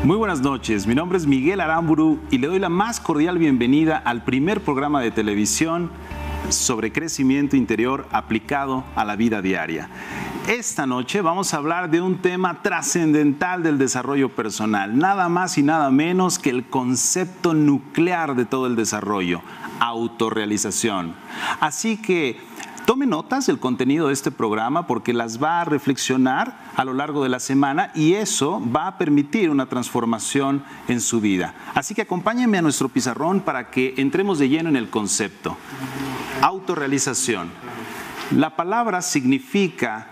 Muy buenas noches, mi nombre es Miguel Aramburu y le doy la más cordial bienvenida al primer programa de televisión sobre crecimiento interior aplicado a la vida diaria. Esta noche vamos a hablar de un tema trascendental del desarrollo personal, nada más y nada menos que el concepto nuclear de todo el desarrollo, autorrealización. Así que tome notas del contenido de este programa porque las va a reflexionar a lo largo de la semana y eso va a permitir una transformación en su vida. Así que acompáñenme a nuestro pizarrón para que entremos de lleno en el concepto. Autorrealización. La palabra significa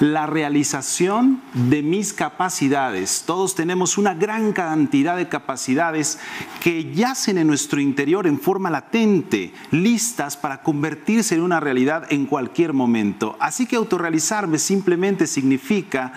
la realización de mis capacidades. Todos tenemos una gran cantidad de capacidades que yacen en nuestro interior en forma latente, listas para convertirse en una realidad en cualquier momento. Así que autorrealizarme simplemente significa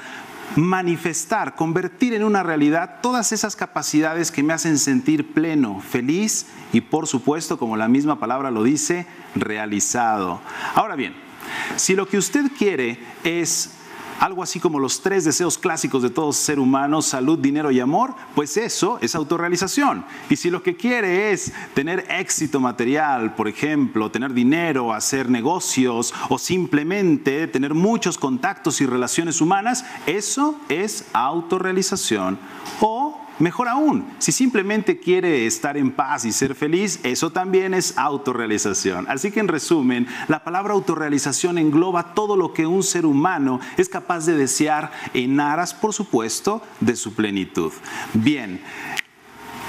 manifestar, convertir en una realidad todas esas capacidades que me hacen sentir pleno, feliz y, por supuesto, como la misma palabra lo dice, realizado. Ahora bien, si lo que usted quiere es algo así como los 3 deseos clásicos de todo ser humano, salud, dinero y amor, pues eso es autorrealización. Y si lo que quiere es tener éxito material, por ejemplo, tener dinero, hacer negocios o simplemente tener muchos contactos y relaciones humanas, eso es autorrealización. O mejor aún, si simplemente quiere estar en paz y ser feliz, eso también es autorrealización. Así que en resumen, la palabra autorrealización engloba todo lo que un ser humano es capaz de desear en aras, por supuesto, de su plenitud. Bien.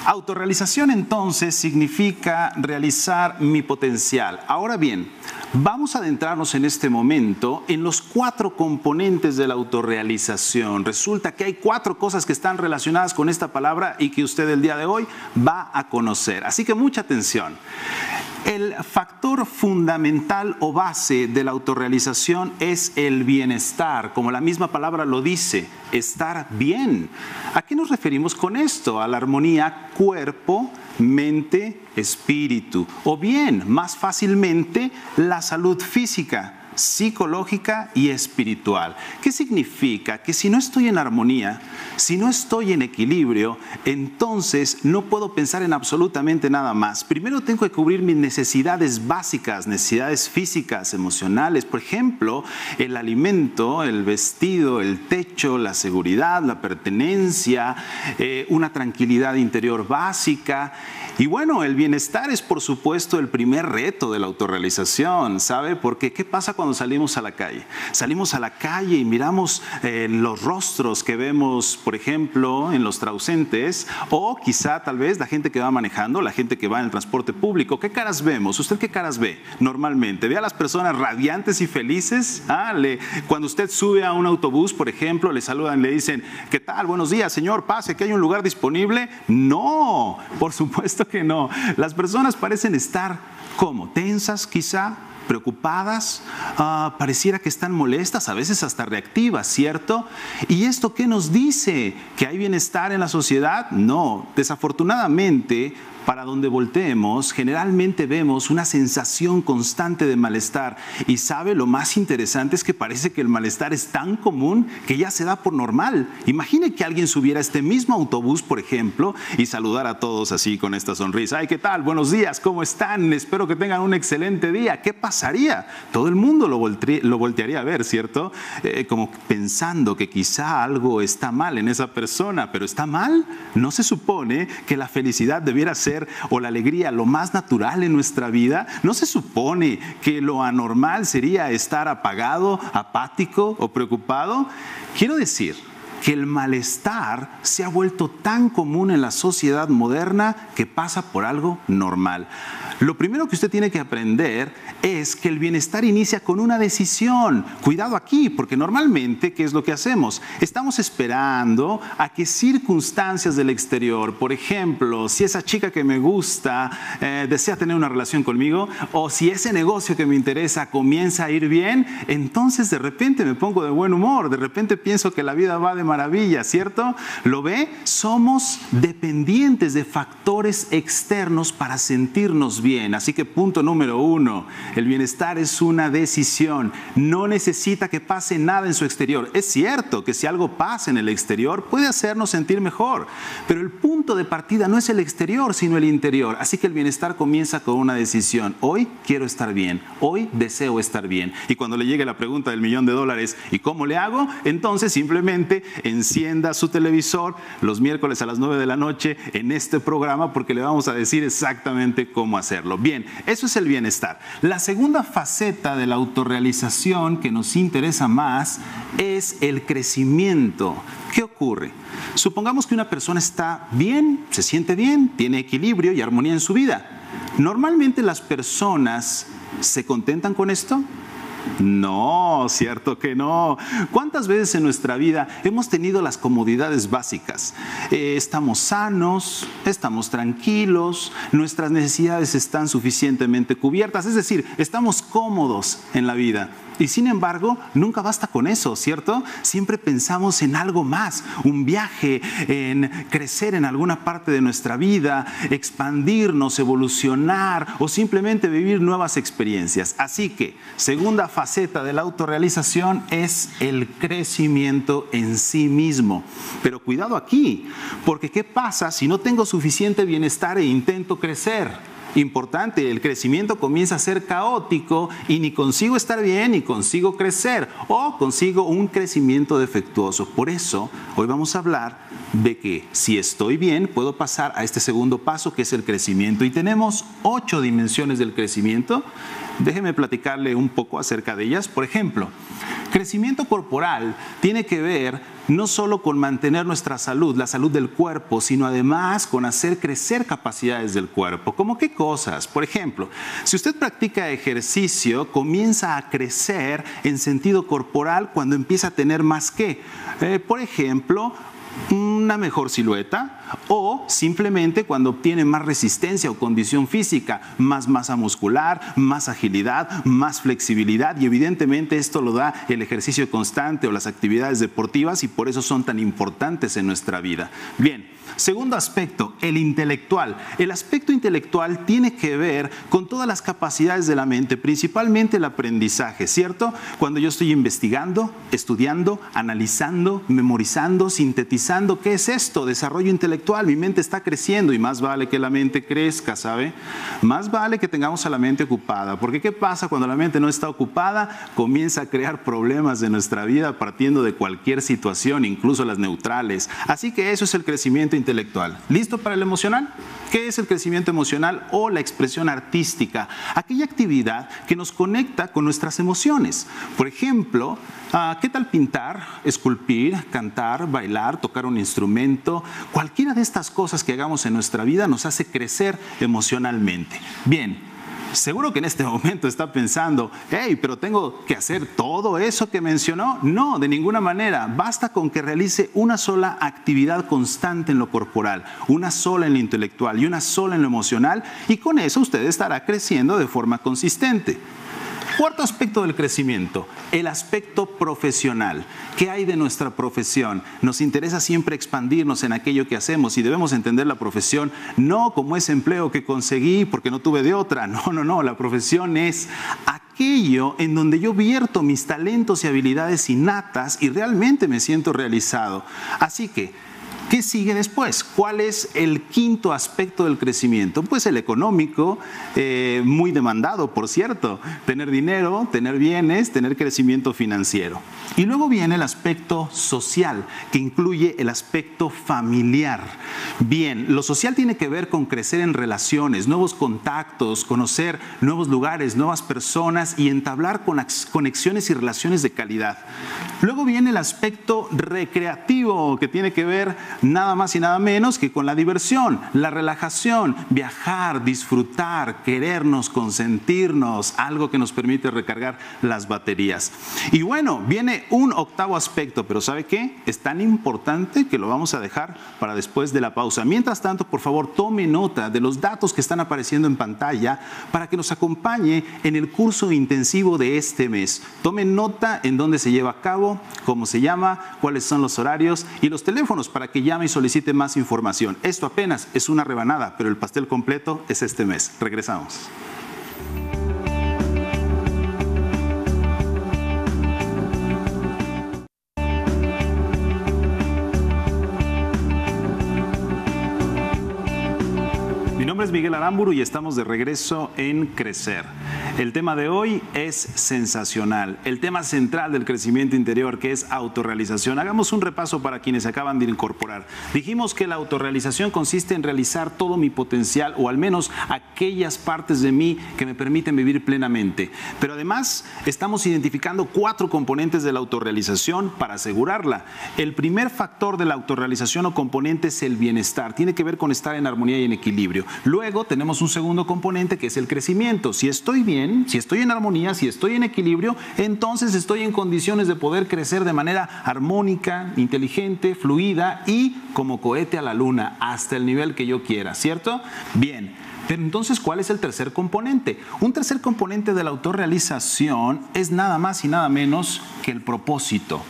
Autorrealización entonces significa realizar mi potencial. Ahora bien, vamos a adentrarnos en este momento en los 4 componentes de la autorrealización. Resulta que hay 4 cosas que están relacionadas con esta palabra y que usted el día de hoy va a conocer. Así que mucha atención. El factor fundamental o base de la autorrealización es el bienestar, como la misma palabra lo dice, estar bien. ¿A qué nos referimos con esto? A la armonía cuerpo, mente, espíritu. O bien, más fácilmente, la salud física, psicológica y espiritual. ¿Qué significa? Que si no estoy en armonía, si no estoy en equilibrio, entonces no puedo pensar en absolutamente nada más. Primero tengo que cubrir mis necesidades básicas, necesidades físicas, emocionales, por ejemplo, el alimento, el vestido, el techo, la seguridad, la pertenencia, una tranquilidad interior básica. Y bueno, el bienestar es por supuesto el primer reto de la autorrealización, ¿sabe? Porque ¿qué pasa cuando salimos a la calle? Salimos a la calle y miramos los rostros que vemos, por ejemplo, en los transeúntes o quizá tal vez la gente que va manejando, la gente que va en el transporte público. ¿Qué caras vemos? ¿Usted qué caras ve normalmente? ¿Ve a las personas radiantes y felices? Cuando usted sube a un autobús, por ejemplo, le saludan, le dicen, ¿qué tal? Buenos días, señor, pase, que hay un lugar disponible. No, por supuesto que no. Las personas parecen estar, ¿cómo? Tensas quizá, preocupadas, pareciera que están molestas, a veces hasta reactivas, ¿cierto? ¿Y esto qué nos dice? ¿Que hay bienestar en la sociedad? No, desafortunadamente, para donde volteemos, generalmente vemos una sensación constante de malestar. Y sabe, lo más interesante es que parece que el malestar es tan común que ya se da por normal. Imagine que alguien subiera a este mismo autobús, por ejemplo, y saludara a todos así con esta sonrisa. ¡Ay, qué tal! Buenos días, ¿cómo están? Espero que tengan un excelente día. ¿Qué pasaría? Todo el mundo lo voltearía a ver, ¿cierto? Como pensando que quizá algo está mal en esa persona. ¿Pero está mal? ¿No se supone que la felicidad debiera ser o la alegría lo más natural en nuestra vida? ¿No se supone que lo anormal sería estar apagado, apático o preocupado? Quiero decir que el malestar se ha vuelto tan común en la sociedad moderna que pasa por algo normal. Lo primero que usted tiene que aprender es que el bienestar inicia con una decisión. Cuidado aquí, porque normalmente, ¿qué es lo que hacemos? Estamos esperando a que circunstancias del exterior, por ejemplo, si esa chica que me gusta desea tener una relación conmigo, o si ese negocio que me interesa comienza a ir bien, entonces de repente me pongo de buen humor, de repente pienso que la vida va de maravilla, ¿cierto? ¿Lo ve? Somos dependientes de factores externos para sentirnos bien. bien. Así que punto número 1, el bienestar es una decisión. No necesita que pase nada en su exterior. Es cierto que si algo pasa en el exterior puede hacernos sentir mejor, pero el punto de partida no es el exterior, sino el interior. Así que el bienestar comienza con una decisión. Hoy quiero estar bien, hoy deseo estar bien. Y cuando le llegue la pregunta del $1.000.000, ¿y cómo le hago? Entonces simplemente encienda su televisor los miércoles a las 9 de la noche en este programa, porque le vamos a decir exactamente cómo hacerlo. Bien, eso es el bienestar. La segunda faceta de la autorrealización que nos interesa más es el crecimiento. ¿Qué ocurre? Supongamos que una persona está bien, se siente bien, tiene equilibrio y armonía en su vida. Normalmente las personas se contentan con esto. No, cierto que no. ¿Cuántas veces en nuestra vida hemos tenido las comodidades básicas? Estamos sanos, estamos tranquilos, nuestras necesidades están suficientemente cubiertas, es decir, estamos cómodos en la vida. Y sin embargo, nunca basta con eso, ¿cierto? Siempre pensamos en algo más, un viaje, en crecer en alguna parte de nuestra vida, expandirnos, evolucionar o simplemente vivir nuevas experiencias. Así que, segunda faceta de la autorrealización es el crecimiento en sí mismo. Pero cuidado aquí, porque ¿qué pasa si no tengo suficiente bienestar e intento crecer? Importante, el crecimiento comienza a ser caótico y ni consigo estar bien ni consigo crecer, o consigo un crecimiento defectuoso. Por eso, hoy vamos a hablar de que si estoy bien, puedo pasar a este segundo paso, que es el crecimiento. Y tenemos 8 dimensiones del crecimiento. Déjeme platicarle un poco acerca de ellas. Por ejemplo, crecimiento corporal tiene que ver no solo con mantener nuestra salud, la salud del cuerpo, sino además con hacer crecer capacidades del cuerpo. ¿Cómo qué cosas? Por ejemplo, si usted practica ejercicio, comienza a crecer en sentido corporal cuando empieza a tener más que. Por ejemplo, una mejor silueta, o simplemente cuando obtiene más resistencia o condición física, más masa muscular, más agilidad, más flexibilidad, y evidentemente esto lo da el ejercicio constante o las actividades deportivas, y por eso son tan importantes en nuestra vida. Bien. Segundo aspecto, el intelectual. El aspecto intelectual tiene que ver con todas las capacidades de la mente, principalmente el aprendizaje, ¿cierto? Cuando yo estoy investigando, estudiando, analizando, memorizando, sintetizando, ¿qué es esto? Desarrollo intelectual. Mi mente está creciendo y más vale que la mente crezca, ¿sabe? Más vale que tengamos a la mente ocupada, porque ¿qué pasa cuando la mente no está ocupada? Comienza a crear problemas de nuestra vida partiendo de cualquier situación, incluso las neutrales. Así que eso es el crecimiento intelectual. ¿Listo para el emocional? ¿Qué es el crecimiento emocional o la expresión artística? Aquella actividad que nos conecta con nuestras emociones. Por ejemplo, ¿qué tal pintar, esculpir, cantar, bailar, tocar un instrumento? Cualquiera de estas cosas que hagamos en nuestra vida nos hace crecer emocionalmente. Bien. Seguro que en este momento está pensando, hey, pero tengo que hacer todo eso que mencionó. No, de ninguna manera. Basta con que realice una sola actividad constante en lo corporal, una sola en lo intelectual y una sola en lo emocional, y con eso usted estará creciendo de forma consistente. Cuarto aspecto del crecimiento, el aspecto profesional. ¿Qué hay de nuestra profesión? Nos interesa siempre expandirnos en aquello que hacemos y debemos entender la profesión no como ese empleo que conseguí porque no tuve de otra. No. La profesión es aquello en donde yo vierto mis talentos y habilidades innatas y realmente me siento realizado. Así que, ¿qué sigue después? ¿Cuál es el quinto aspecto del crecimiento? Pues el económico, muy demandado, por cierto. Tener dinero, tener bienes, tener crecimiento financiero. Y luego viene el aspecto social, que incluye el aspecto familiar. Bien, lo social tiene que ver con crecer en relaciones, nuevos contactos, conocer nuevos lugares, nuevas personas y entablar conexiones y relaciones de calidad. Luego viene el aspecto recreativo, que tiene que ver nada más y nada menos que con la diversión, la relajación, viajar, disfrutar, querernos, consentirnos, algo que nos permite recargar las baterías. Y bueno, viene un octavo aspecto, pero ¿sabe qué? Es tan importante que lo vamos a dejar para después de la pausa. Mientras tanto, por favor, tome nota de los datos que están apareciendo en pantalla para que nos acompañe en el curso intensivo de este mes. Tome nota en dónde se lleva a cabo, cómo se llama, cuáles son los horarios y los teléfonos para que llame y solicite más información. Esto apenas es una rebanada, pero el pastel completo es este mes. Regresamos. Mi nombre es Miguel Aramburu y estamos de regreso en Crecer. El tema de hoy es sensacional, el tema central del crecimiento interior, que es autorrealización. Hagamos un repaso para quienes acaban de incorporar. Dijimos que la autorrealización consiste en realizar todo mi potencial, o al menos aquellas partes de mí que me permiten vivir plenamente. Pero además estamos identificando 4 componentes de la autorrealización para asegurarla. El primer factor de la autorrealización o componente es el bienestar. Tiene que ver con estar en armonía y en equilibrio. Luego tenemos un segundo componente que es el crecimiento. Si estoy bien, si estoy en armonía, si estoy en equilibrio, entonces estoy en condiciones de poder crecer de manera armónica, inteligente, fluida y como cohete a la luna, hasta el nivel que yo quiera, ¿cierto? Bien. Pero entonces, ¿cuál es el tercer componente? Un tercer componente de la autorrealización es nada más y nada menos que el propósito.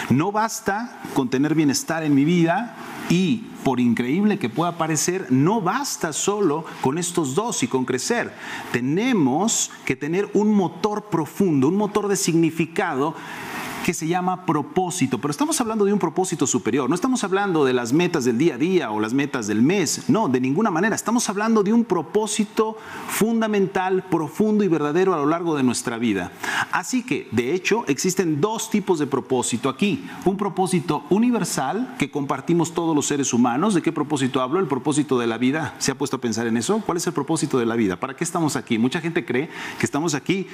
No basta con tener bienestar en mi vida y, por increíble que pueda parecer, no basta solo con estos dos y con crecer. Tenemos que tener un motor profundo, un motor de significado que se llama propósito, pero estamos hablando de un propósito superior, no estamos hablando de las metas del día a día o las metas del mes, no, de ninguna manera, estamos hablando de un propósito fundamental, profundo y verdadero a lo largo de nuestra vida. Así que, de hecho, existen 2 tipos de propósito aquí, un propósito universal que compartimos todos los seres humanos. ¿De qué propósito hablo? El propósito de la vida. ¿Se ha puesto a pensar en eso? ¿Cuál es el propósito de la vida? ¿Para qué estamos aquí? Mucha gente cree que estamos aquí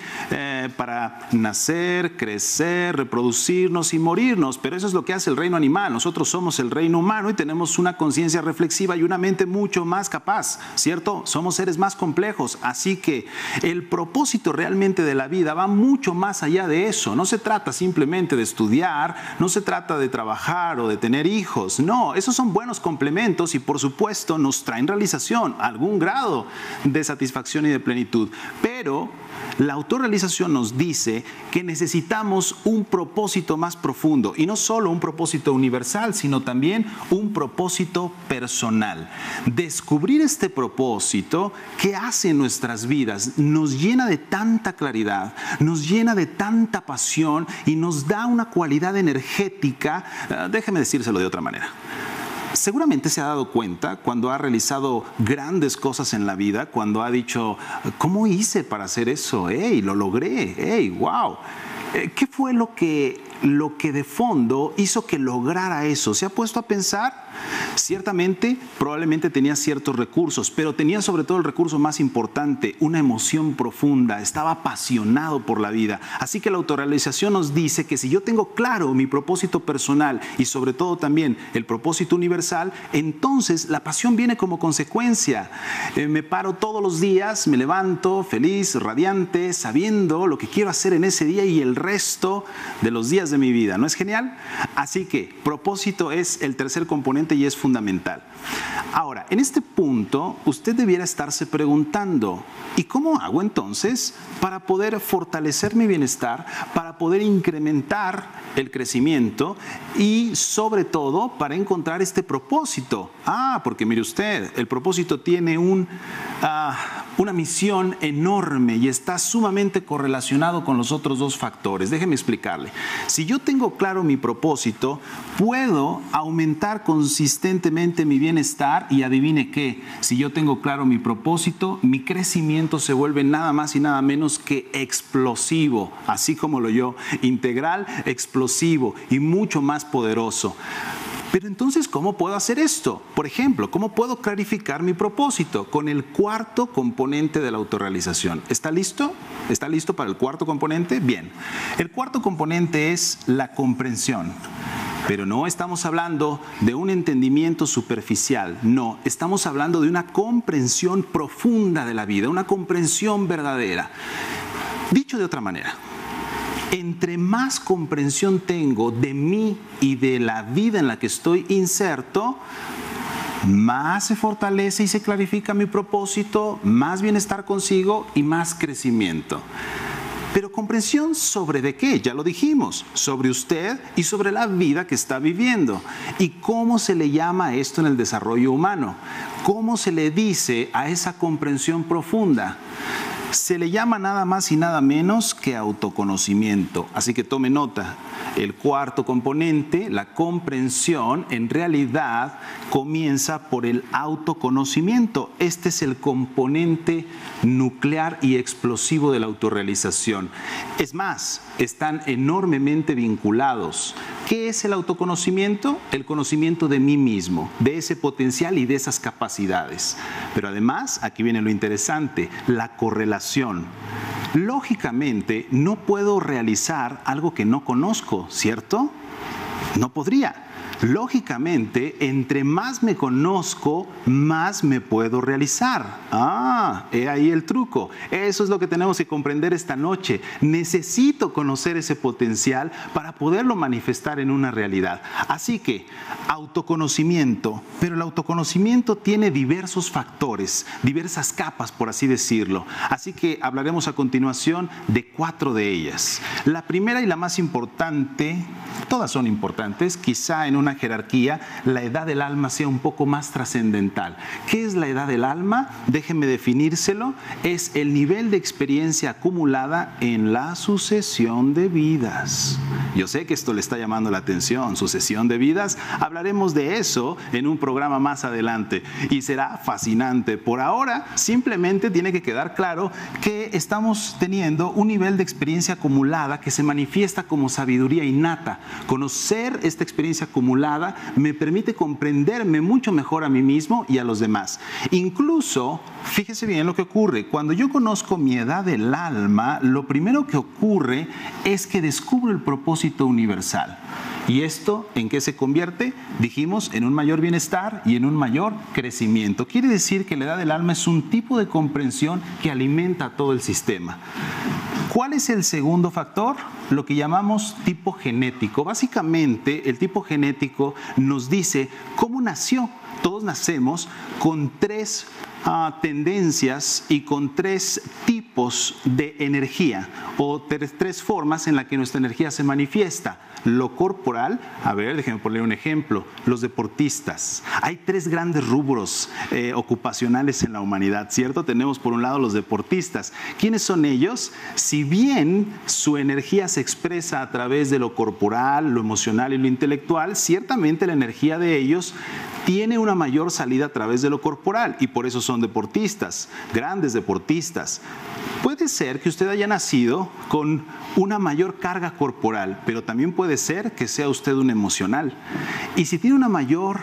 para nacer, crecer, reproducirnos y morirnos, pero eso es lo que hace el reino animal. Nosotros somos el reino humano y tenemos una conciencia reflexiva y una mente mucho más capaz, ¿cierto? Somos seres más complejos, así que el propósito realmente de la vida va mucho más allá de eso. No se trata simplemente de estudiar, no se trata de trabajar o de tener hijos, no, esos son buenos complementos y por supuesto nos traen realización, algún grado de satisfacción y de plenitud, pero la autorrealización nos dice que necesitamos un propósito más profundo y no solo un propósito universal, sino también un propósito personal. Descubrir este propósito, ¿qué hace en nuestras vidas? Nos llena de tanta claridad, nos llena de tanta pasión y nos da una cualidad energética, déjeme decírselo de otra manera. Seguramente se ha dado cuenta cuando ha realizado grandes cosas en la vida, cuando ha dicho, ¿cómo hice para hacer eso? ¡Ey, lo logré! ¡Ey, wow! ¿Qué fue lo que de fondo hizo que lograra eso? ¿Se ha puesto a pensar? Ciertamente, probablemente tenía ciertos recursos, pero tenía sobre todo el recurso más importante, una emoción profunda, estaba apasionado por la vida. Así que la autorrealización nos dice que si yo tengo claro mi propósito personal y sobre todo también el propósito universal, entonces la pasión viene como consecuencia. Me paro todos los días, me levanto feliz, radiante, sabiendo lo que quiero hacer en ese día y el resto de los días de mi vida. ¿No es genial? Así que propósito es el tercer componente y es fundamental. Ahora, en este punto, usted debiera estarse preguntando, ¿y cómo hago entonces para poder fortalecer mi bienestar, para poder incrementar el crecimiento y sobre todo para encontrar este propósito? Porque mire usted, el propósito tiene una misión enorme y está sumamente correlacionado con los otros 2 factores. Déjeme explicarle. Si yo tengo claro mi propósito, puedo aumentar consistentemente mi bienestar y adivine qué, si yo tengo claro mi propósito, mi crecimiento se vuelve nada más y nada menos que explosivo, así como lo yo, integral, explosivo y mucho más poderoso. Pero entonces, ¿cómo puedo hacer esto? Por ejemplo, ¿cómo puedo clarificar mi propósito? Con el cuarto componente de la autorrealización. ¿Está listo? ¿Está listo para el cuarto componente? Bien. El cuarto componente es la comprensión. Pero no estamos hablando de un entendimiento superficial, no, estamos hablando de una comprensión profunda de la vida, una comprensión verdadera. Dicho de otra manera, entre más comprensión tengo de mí y de la vida en la que estoy inserto, más se fortalece y se clarifica mi propósito, más bienestar consigo y más crecimiento. Pero comprensión sobre de qué, ya lo dijimos, sobre usted y sobre la vida que está viviendo. ¿Y cómo se le llama esto en el desarrollo humano? ¿Cómo se le dice a esa comprensión profunda? Se le llama nada más y nada menos que autoconocimiento. Así que tome nota. El cuarto componente, la comprensión, en realidad comienza por el autoconocimiento. Este es el componente nuclear y explosivo de la autorrealización. Es más, están enormemente vinculados. ¿Qué es el autoconocimiento? El conocimiento de mí mismo, de ese potencial y de esas capacidades. Pero además, aquí viene lo interesante, la correlación. Lógicamente, no puedo realizar algo que no conozco, ¿cierto? No podría. Lógicamente, entre más me conozco, más me puedo realizar. He ahí el truco. Eso es lo que tenemos que comprender esta noche. Necesito conocer ese potencial para poderlo manifestar en una realidad. Así que, autoconocimiento. Pero el autoconocimiento tiene diversos factores, diversas capas, por así decirlo. Así que hablaremos a continuación de 4 de ellas. La primera y la más importante, todas son importantes, quizá en una jerarquía, la edad del alma sea un poco más trascendental. ¿Qué es la edad del alma? Déjenme definírselo. Es el nivel de experiencia acumulada en la sucesión de vidas. Yo sé que esto le está llamando la atención, sucesión de vidas. Hablaremos de eso en un programa más adelante y será fascinante. Por ahora, simplemente tiene que quedar claro que estamos teniendo un nivel de experiencia acumulada que se manifiesta como sabiduría innata. Conocer esta experiencia acumulada me permite comprenderme mucho mejor a mí mismo y a los demás. Incluso, fíjese bien lo que ocurre. Cuando yo conozco mi edad del alma, lo primero que ocurre es que descubro el propósito universal. ¿Y esto en qué se convierte? Dijimos, en un mayor bienestar y en un mayor crecimiento. Quiere decir que la edad del alma es un tipo de comprensión que alimenta todo el sistema. ¿Cuál es el segundo factor? Lo que llamamos tipo genético. Básicamente, el tipo genético nos dice cómo nació. Todos nacemos con 3 tendencias y con 3 tipos de energía o 3 formas en las que nuestra energía se manifiesta. Lo corporal, a ver, déjenme poner un ejemplo, los deportistas. Hay 3 grandes rubros ocupacionales en la humanidad, ¿cierto? Tenemos por un lado los deportistas. ¿Quiénes son ellos? Si bien su energía se expresa a través de lo corporal, lo emocional y lo intelectual, ciertamente la energía de ellos tiene una mayor salida a través de lo corporal y por eso son deportistas, grandes deportistas. Puede ser que usted haya nacido con una mayor carga corporal, pero también puede ser que sea usted un emocional. Y si tiene una mayor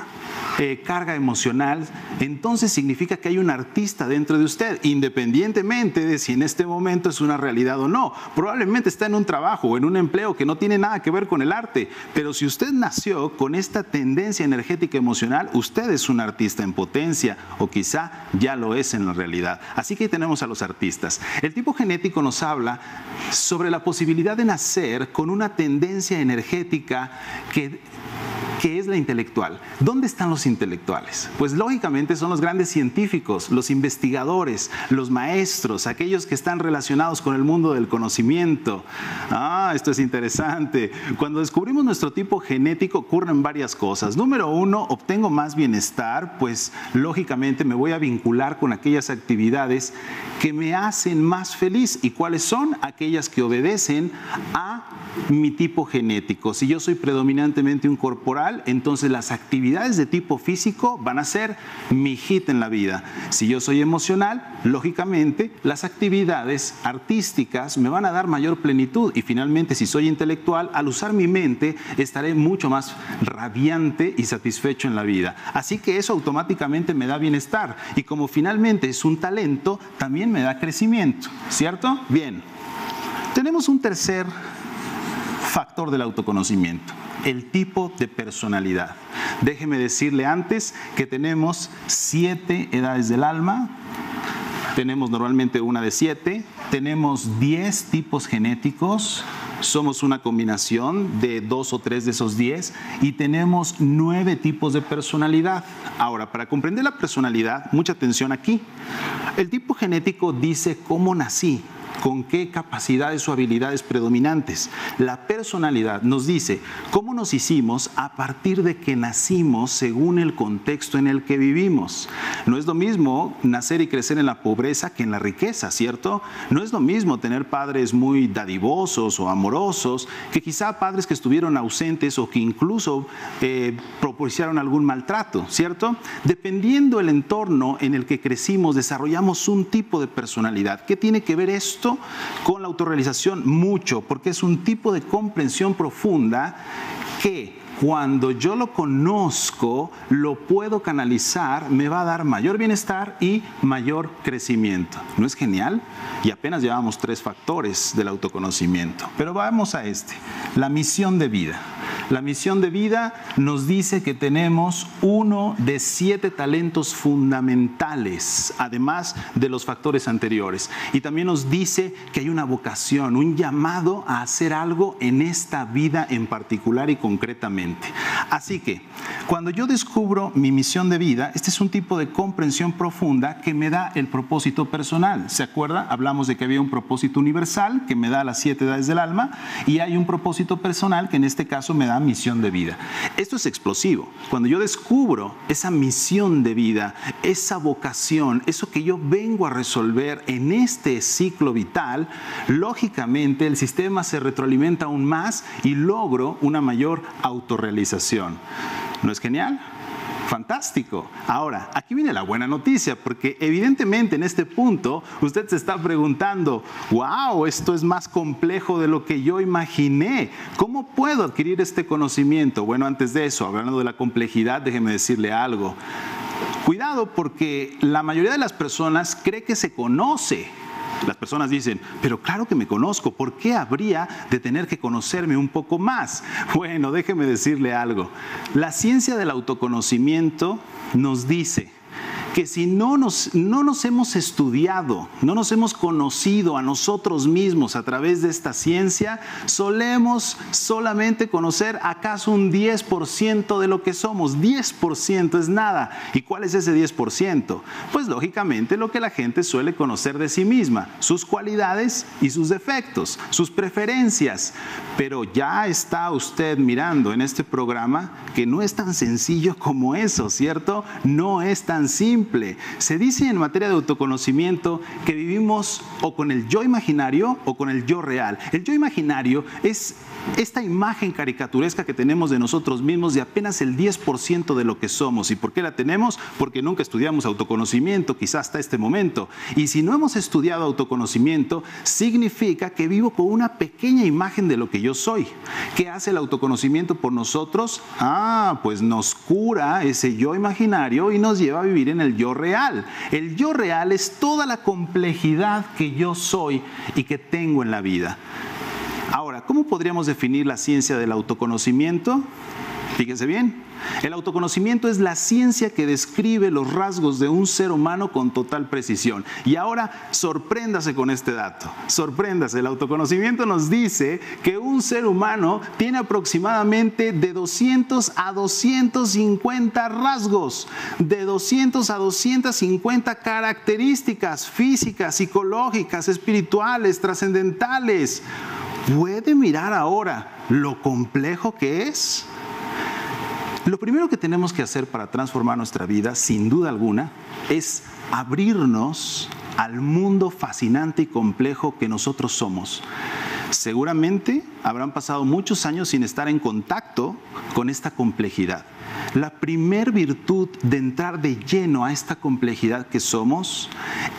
carga emocional, entonces significa que hay un artista dentro de usted, independientemente de si en este momento es una realidad o no. Probablemente está en un trabajo o en un empleo que no tiene nada que ver con el arte, pero si usted nació con esta tendencia energética emocional, usted es un artista en potencia o quizá ya lo es en la realidad. Así que ahí tenemos a los artistas. El tipo genético nos habla sobre la posibilidad de nacer con una tendencia energética que es la intelectual. ¿Dónde están los intelectuales? Pues lógicamente son los grandes científicos, los investigadores, los maestros, aquellos que están relacionados con el mundo del conocimiento. Esto es interesante. Cuando descubrimos nuestro tipo genético ocurren varias cosas. Número 1, obtengo más bienestar, pues lógicamente me voy a vincular con aquellas actividades que me hacen más feliz. ¿Y cuáles son? Aquellas que obedecen a mi tipo genético. Si yo soy predominantemente un corporal, entonces las actividades de tipo físico van a ser mi hit en la vida. Si yo soy emocional, lógicamente las actividades artísticas me van a dar mayor plenitud. Y finalmente, si soy intelectual, al usar mi mente estaré mucho más radiante y satisfecho en la vida. Así que eso automáticamente me da bienestar. Y como finalmente es un talento, también me da crecimiento, ¿cierto? Bien. Tenemos un tercer factor del autoconocimiento, el tipo de personalidad. Déjeme decirle antes que tenemos 7 edades del alma, tenemos normalmente una de 7, tenemos 10 tipos genéticos, somos una combinación de 2 o 3 de esos 10 y tenemos 9 tipos de personalidad. Ahora, para comprender la personalidad, mucha atención aquí. El tipo genético dice cómo nací. con qué capacidades o habilidades predominantes. La personalidad nos dice cómo nos hicimos a partir de que nacimos según el contexto en el que vivimos. No es lo mismo nacer y crecer en la pobreza que en la riqueza, ¿cierto? No es lo mismo tener padres muy dadivosos o amorosos que quizá padres que estuvieron ausentes o que incluso propiciaron algún maltrato, ¿cierto? Dependiendo del entorno en el que crecimos, desarrollamos un tipo de personalidad. ¿Qué tiene que ver esto con la autorrealización? Mucho, porque es un tipo de comprensión profunda que cuando yo lo conozco, lo puedo canalizar, me va a dar mayor bienestar y mayor crecimiento. ¿No es genial? Y apenas llevamos 3 factores del autoconocimiento. Pero vamos a la misión de vida. La misión de vida nos dice que tenemos uno de 7 talentos fundamentales, además de los factores anteriores. Y también nos dice que hay una vocación, un llamado a hacer algo en esta vida en particular y concretamente. Así que, cuando yo descubro mi misión de vida, este es un tipo de comprensión profunda que me da el propósito personal. ¿Se acuerda? Hablamos de que había un propósito universal que me da las 7 edades del alma y hay un propósito personal que en este caso me da misión de vida. Esto es explosivo. Cuando yo descubro esa misión de vida, esa vocación, eso que yo vengo a resolver en este ciclo vital, lógicamente el sistema se retroalimenta aún más y logro una mayor autorrealización. ¿No es genial? Fantástico. Ahora, aquí viene la buena noticia, porque evidentemente en este punto usted se está preguntando, wow, esto es más complejo de lo que yo imaginé. ¿Cómo puedo adquirir este conocimiento? Bueno, antes de eso, hablando de la complejidad, déjeme decirle algo. Cuidado, porque la mayoría de las personas cree que se conoce. Las personas dicen, pero claro que me conozco, ¿por qué habría de tener que conocerme un poco más? Bueno, déjeme decirle algo. La ciencia del autoconocimiento nos dice que si no nos hemos estudiado, no nos hemos conocido a nosotros mismos a través de esta ciencia, solemos solamente conocer acaso un 10% de lo que somos. 10% es nada. ¿Y cuál es ese 10%? Pues lógicamente lo que la gente suele conocer de sí misma, sus cualidades y sus defectos, sus preferencias. Pero ya está usted mirando en este programa que no es tan sencillo como eso, ¿cierto? No es tan simple. Se dice en materia de autoconocimiento que vivimos o con el yo imaginario o con el yo real. El yo imaginario es esta imagen caricaturesca que tenemos de nosotros mismos de apenas el 10% de lo que somos. ¿Y por qué la tenemos? Porque nunca estudiamos autoconocimiento, quizás hasta este momento. Y si no hemos estudiado autoconocimiento, significa que vivo con una pequeña imagen de lo que yo soy. ¿Qué hace el autoconocimiento por nosotros? Pues nos cura ese yo imaginario y nos lleva a vivir en el yo real. El yo real es toda la complejidad que yo soy y que tengo en la vida. Ahora, ¿cómo podríamos definir la ciencia del autoconocimiento? Fíjense bien. El autoconocimiento es la ciencia que describe los rasgos de un ser humano con total precisión. Y ahora, sorpréndase con este dato. Sorpréndase. El autoconocimiento nos dice que un ser humano tiene aproximadamente de 200 a 250 rasgos, de 200 a 250 características físicas, psicológicas, espirituales, trascendentales. ¿Puede mirar ahora lo complejo que es? Lo primero que tenemos que hacer para transformar nuestra vida, sin duda alguna, es abrirnos al mundo fascinante y complejo que nosotros somos. Seguramente habrán pasado muchos años sin estar en contacto con esta complejidad. La primer virtud de entrar de lleno a esta complejidad que somos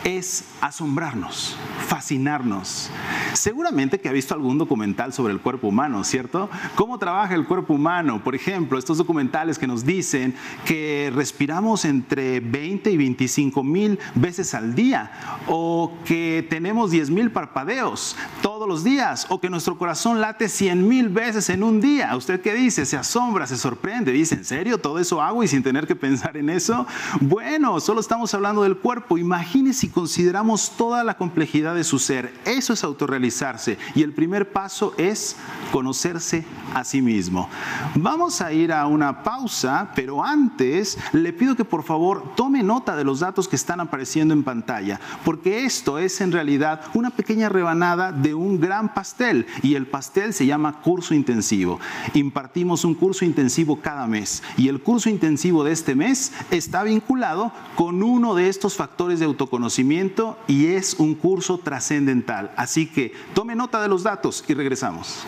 es asombrarnos, fascinarnos. Seguramente que ha visto algún documental sobre el cuerpo humano, ¿cierto? ¿Cómo trabaja el cuerpo humano? Por ejemplo, estos documentales que nos dicen que respiramos entre 20 y 25 mil veces al día, o que tenemos 10,000 parpadeos todos los días, o que nuestro corazón late 100,000 veces en un día. ¿Usted qué dice? Se asombra, se sorprende, dice, ¿en serio? ¿Todo eso hago y sin tener que pensar en eso? Bueno, solo estamos hablando del cuerpo. Imagine si consideramos toda la complejidad de su ser. Eso es autorrealización. autorrealizarse. Y el primer paso es conocerse a sí mismo. Vamos a ir a una pausa, pero antes le pido que por favor tome nota de los datos que están apareciendo en pantalla, porque esto es en realidad una pequeña rebanada de un gran pastel, y el pastel se llama curso intensivo. Impartimos un curso intensivo cada mes, y el curso intensivo de este mes está vinculado con uno de estos factores de autoconocimiento y es un curso trascendental. Así que tome nota de los datos y regresamos.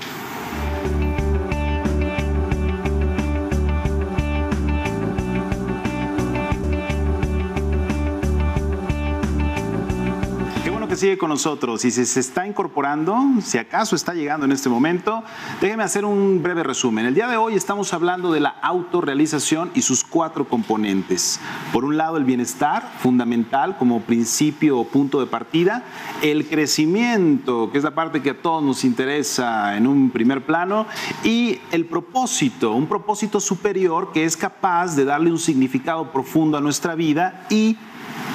Sigue con nosotros y si se está incorporando, si acaso está llegando en este momento, déjeme hacer un breve resumen. El día de hoy estamos hablando de la autorrealización y sus 4 componentes. Por un lado, el bienestar, fundamental como principio o punto de partida. El crecimiento, que es la parte que a todos nos interesa en un primer plano. Y el propósito, un propósito superior que es capaz de darle un significado profundo a nuestra vida y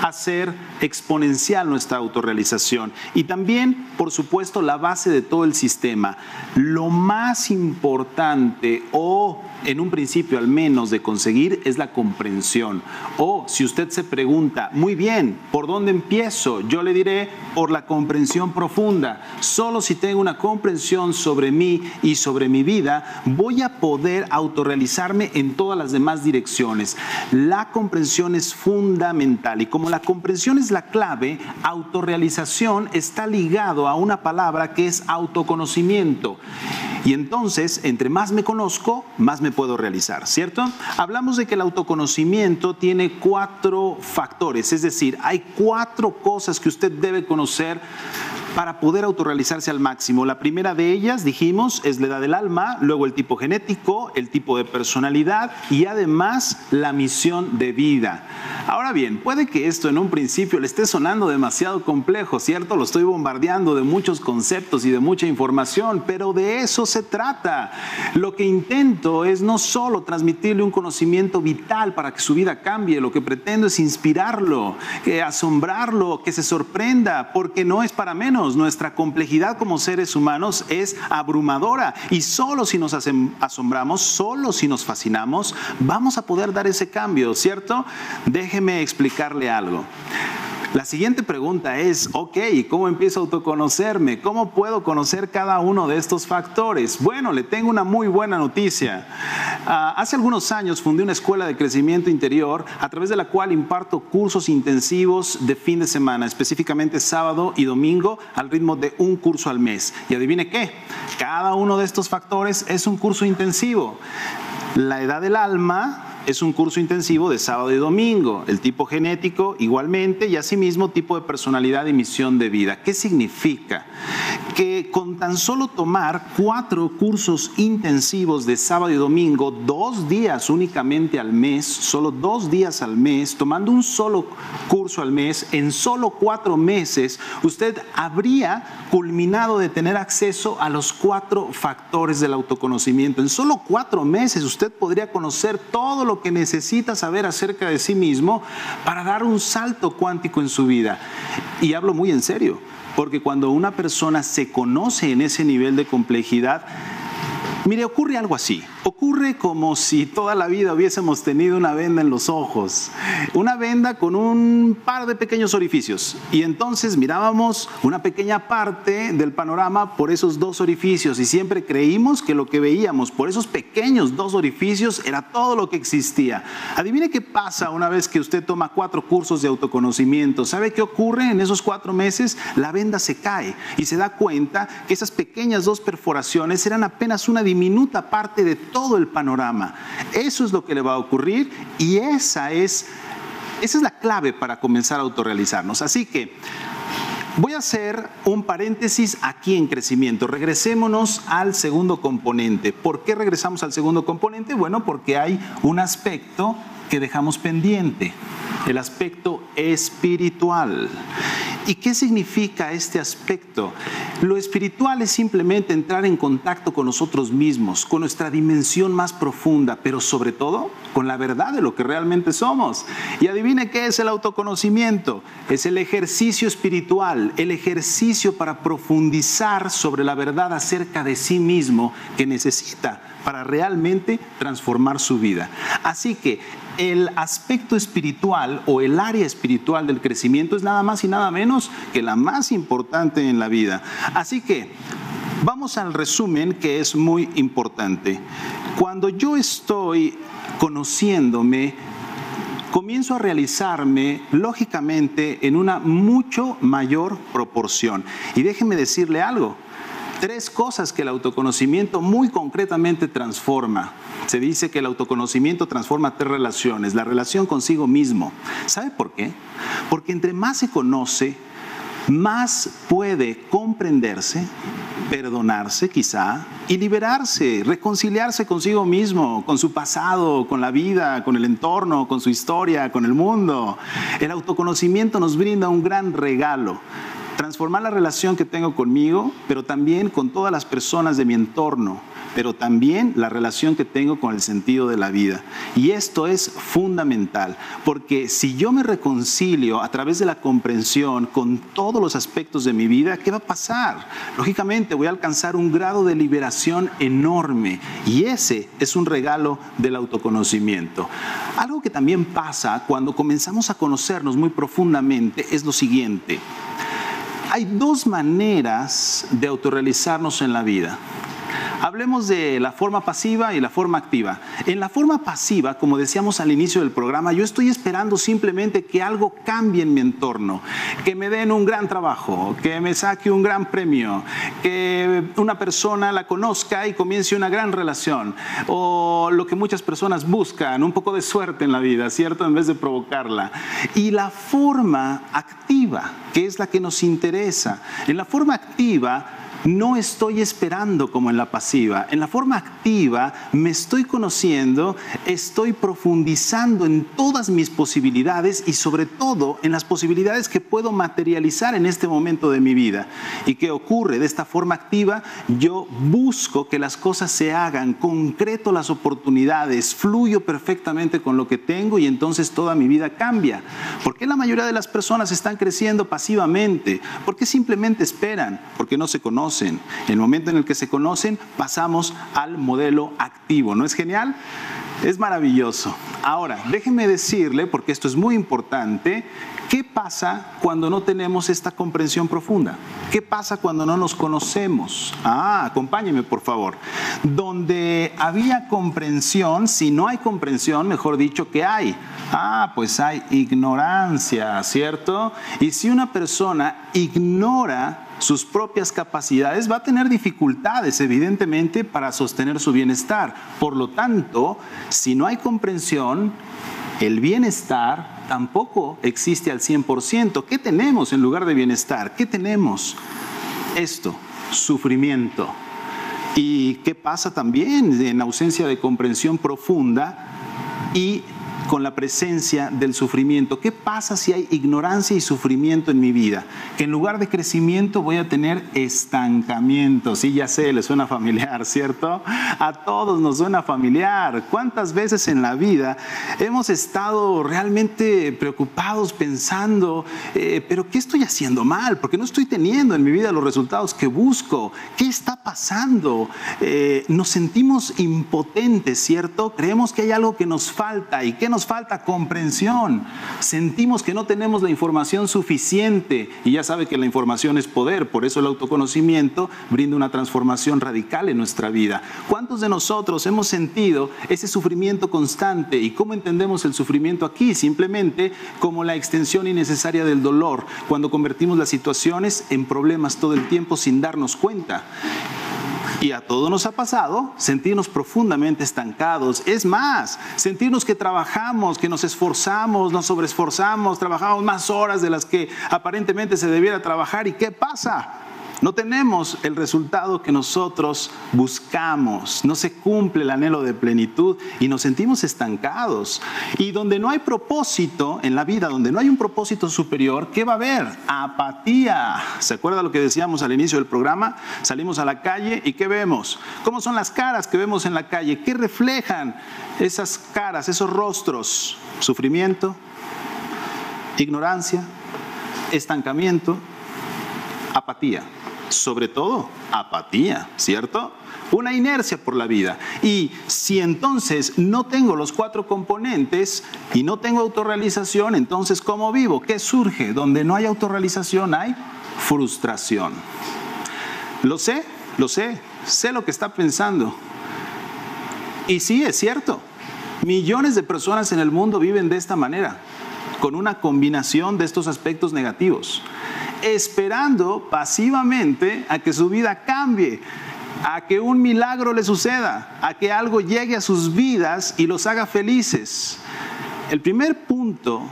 hacer exponencial nuestra autorrealización. Y también, por supuesto, la base de todo el sistema. Lo más importante, o en un principio al menos de conseguir, es la comprensión. O si usted se pregunta, muy bien, ¿por dónde empiezo? Yo le diré, por la comprensión profunda. Solo si tengo una comprensión sobre mí y sobre mi vida, voy a poder autorrealizarme en todas las demás direcciones. La comprensión es fundamental, y como la comprensión es la clave, autorrealización está ligado a una palabra que es autoconocimiento. Y entonces, entre más me conozco, más me puedo realizar, ¿cierto? Hablamos de que el autoconocimiento tiene 4 factores, es decir, hay 4 cosas que usted debe conocer para poder autorrealizarse al máximo. La primera de ellas, dijimos, es la edad del alma, luego el tipo genético, el tipo de personalidad y además la misión de vida. Ahora bien, puede que esto en un principio le esté sonando demasiado complejo, ¿cierto? Lo estoy bombardeando de muchos conceptos y de mucha información, pero de eso se trata. Lo que intento es no solo transmitirle un conocimiento vital para que su vida cambie, lo que pretendo es inspirarlo, asombrarlo, que se sorprenda, porque no es para menos. Nuestra complejidad como seres humanos es abrumadora y solo si nos asombramos, solo si nos fascinamos, vamos a poder dar ese cambio, ¿cierto? Déjeme explicarle algo. La siguiente pregunta es, ok, ¿cómo empiezo a autoconocerme? ¿Cómo puedo conocer cada uno de estos factores? Bueno, le tengo una muy buena noticia. Hace algunos años fundé una escuela de crecimiento interior a través de la cual imparto cursos intensivos de fin de semana, específicamente sábado y domingo, al ritmo de un curso al mes. Y adivine qué, cada uno de estos factores es un curso intensivo. La edad del alma es un curso intensivo de sábado y domingo, el tipo genético igualmente, y asimismo tipo de personalidad y misión de vida. ¿Qué significa? Que con tan solo tomar 4 cursos intensivos de sábado y domingo, 2 días únicamente al mes, solo 2 días al mes, tomando un solo curso al mes, en solo 4 meses, usted habría culminado de tener acceso a los 4 factores del autoconocimiento. En solo 4 meses usted podría conocer todo lo que necesita saber acerca de sí mismo para dar un salto cuántico en su vida. Y hablo muy en serio, porque cuando una persona se conoce en ese nivel de complejidad, mire, ocurre algo así. Ocurre como si toda la vida hubiésemos tenido una venda en los ojos. Una venda con un par de pequeños orificios. Y entonces mirábamos una pequeña parte del panorama por esos 2 orificios. Y siempre creímos que lo que veíamos por esos pequeños 2 orificios era todo lo que existía. Adivine qué pasa una vez que usted toma 4 cursos de autoconocimiento. ¿Sabe qué ocurre en esos 4 meses? La venda se cae y se da cuenta que esas pequeñas 2 perforaciones eran apenas una diminuta parte de todo el panorama. Eso es lo que le va a ocurrir y esa es la clave para comenzar a autorrealizarnos. Así que voy a hacer un paréntesis aquí en crecimiento. Regresémonos al segundo componente. ¿Por qué regresamos al segundo componente? Bueno, porque hay un aspecto que dejamos pendiente, el aspecto espiritual. ¿Y qué significa este aspecto? Lo espiritual es simplemente entrar en contacto con nosotros mismos, con nuestra dimensión más profunda, pero sobre todo con la verdad de lo que realmente somos. Y adivine qué es el autoconocimiento. Es el ejercicio espiritual, el ejercicio para profundizar sobre la verdad acerca de sí mismo que necesita para realmente transformar su vida. Así que el aspecto espiritual o el área espiritual del crecimiento es nada más y nada menos que la más importante en la vida. Así que vamos al resumen, que es muy importante. Cuando yo estoy conociéndome, comienzo a realizarme lógicamente en una mucho mayor proporción. Y déjeme decirle algo. 3 cosas que el autoconocimiento muy concretamente transforma. Se dice que el autoconocimiento transforma 3 relaciones. La relación consigo mismo. ¿Sabe por qué? Porque entre más se conoce, más puede comprenderse, perdonarse quizá y liberarse, reconciliarse consigo mismo, con su pasado, con la vida, con el entorno, con su historia, con el mundo. El autoconocimiento nos brinda un gran regalo. Transformar la relación que tengo conmigo, pero también con todas las personas de mi entorno, pero también la relación que tengo con el sentido de la vida. Y esto es fundamental, porque si yo me reconcilio a través de la comprensión con todos los aspectos de mi vida, ¿qué va a pasar? Lógicamente voy a alcanzar un grado de liberación enorme, y ese es un regalo del autoconocimiento. Algo que también pasa cuando comenzamos a conocernos muy profundamente es lo siguiente. Hay 2 maneras de autorrealizarnos en la vida. Hablemos de la forma pasiva y la forma activa. En la forma pasiva, como decíamos al inicio del programa, yo estoy esperando simplemente que algo cambie en mi entorno, que me den un gran trabajo, que me saque un gran premio, que una persona la conozca y comience una gran relación, o lo que muchas personas buscan, un poco de suerte en la vida, ¿cierto? En vez de provocarla. Y la forma activa, que es la que nos interesa. En la forma activa, no estoy esperando como en la pasiva. En la forma activa me estoy conociendo, estoy profundizando en todas mis posibilidades y sobre todo en las posibilidades que puedo materializar en este momento de mi vida. ¿Y qué ocurre? De esta forma activa yo busco que las cosas se hagan, concreto las oportunidades, fluyo perfectamente con lo que tengo y entonces toda mi vida cambia. ¿Por qué la mayoría de las personas están creciendo pasivamente? ¿Por qué simplemente esperan? Porque no se conocen. En el momento en el que se conocen, pasamos al modelo activo. ¿No es genial? Es maravilloso. Ahora, déjeme decirle, porque esto es muy importante, ¿qué pasa cuando no tenemos esta comprensión profunda? ¿Qué pasa cuando no nos conocemos? Acompáñeme, por favor. Donde había comprensión, si no hay comprensión, mejor dicho, ¿qué hay? Pues hay ignorancia, ¿cierto? Y si una persona ignora sus propias capacidades, va a tener dificultades, evidentemente, para sostener su bienestar. Por lo tanto, si no hay comprensión, el bienestar tampoco existe al 100%. ¿Qué tenemos en lugar de bienestar? ¿Qué tenemos? Esto, sufrimiento. ¿Y qué pasa también en ausencia de comprensión profunda y con la presencia del sufrimiento? ¿Qué pasa si hay ignorancia y sufrimiento en mi vida? Que en lugar de crecimiento voy a tener estancamiento. Sí, ya sé, le suena familiar, ¿cierto? A todos nos suena familiar. ¿Cuántas veces en la vida hemos estado realmente preocupados pensando, pero ¿qué estoy haciendo mal? ¿Por qué no estoy teniendo en mi vida los resultados que busco? ¿Qué está pasando? Nos sentimos impotentes, ¿cierto? Creemos que hay algo que nos falta. ¿Y qué nos falta? Comprensión. Sentimos que no tenemos la información suficiente y ya sabe que la información es poder, por eso el autoconocimiento brinda una transformación radical en nuestra vida. ¿Cuántos de nosotros hemos sentido ese sufrimiento constante? ¿Y cómo entendemos el sufrimiento aquí? Simplemente como la extensión innecesaria del dolor, cuando convertimos las situaciones en problemas todo el tiempo sin darnos cuenta. Y a todos nos ha pasado sentirnos profundamente estancados. Es más, sentirnos que trabajamos, que nos esforzamos, nos sobreesforzamos, trabajamos más horas de las que aparentemente se debiera trabajar. ¿Y qué pasa? No tenemos el resultado que nosotros buscamos, no se cumple el anhelo de plenitud y nos sentimos estancados. Y donde no hay propósito en la vida, donde no hay un propósito superior, ¿qué va a haber? Apatía. ¿Se acuerda lo que decíamos al inicio del programa? Salimos a la calle y ¿qué vemos? ¿Cómo son las caras que vemos en la calle? ¿Qué reflejan esas caras, esos rostros? Sufrimiento, ignorancia, estancamiento, apatía. Sobre todo, apatía, ¿cierto? Una inercia por la vida. Y si entonces no tengo los 4 componentes y no tengo autorrealización, entonces ¿cómo vivo? ¿Qué surge? Donde no hay autorrealización hay frustración. Lo sé lo que está pensando. Y sí, es cierto. Millones de personas en el mundo viven de esta manera, con una combinación de estos aspectos negativos, esperando pasivamente a que su vida cambie, a que un milagro le suceda, a que algo llegue a sus vidas y los haga felices. El primer punto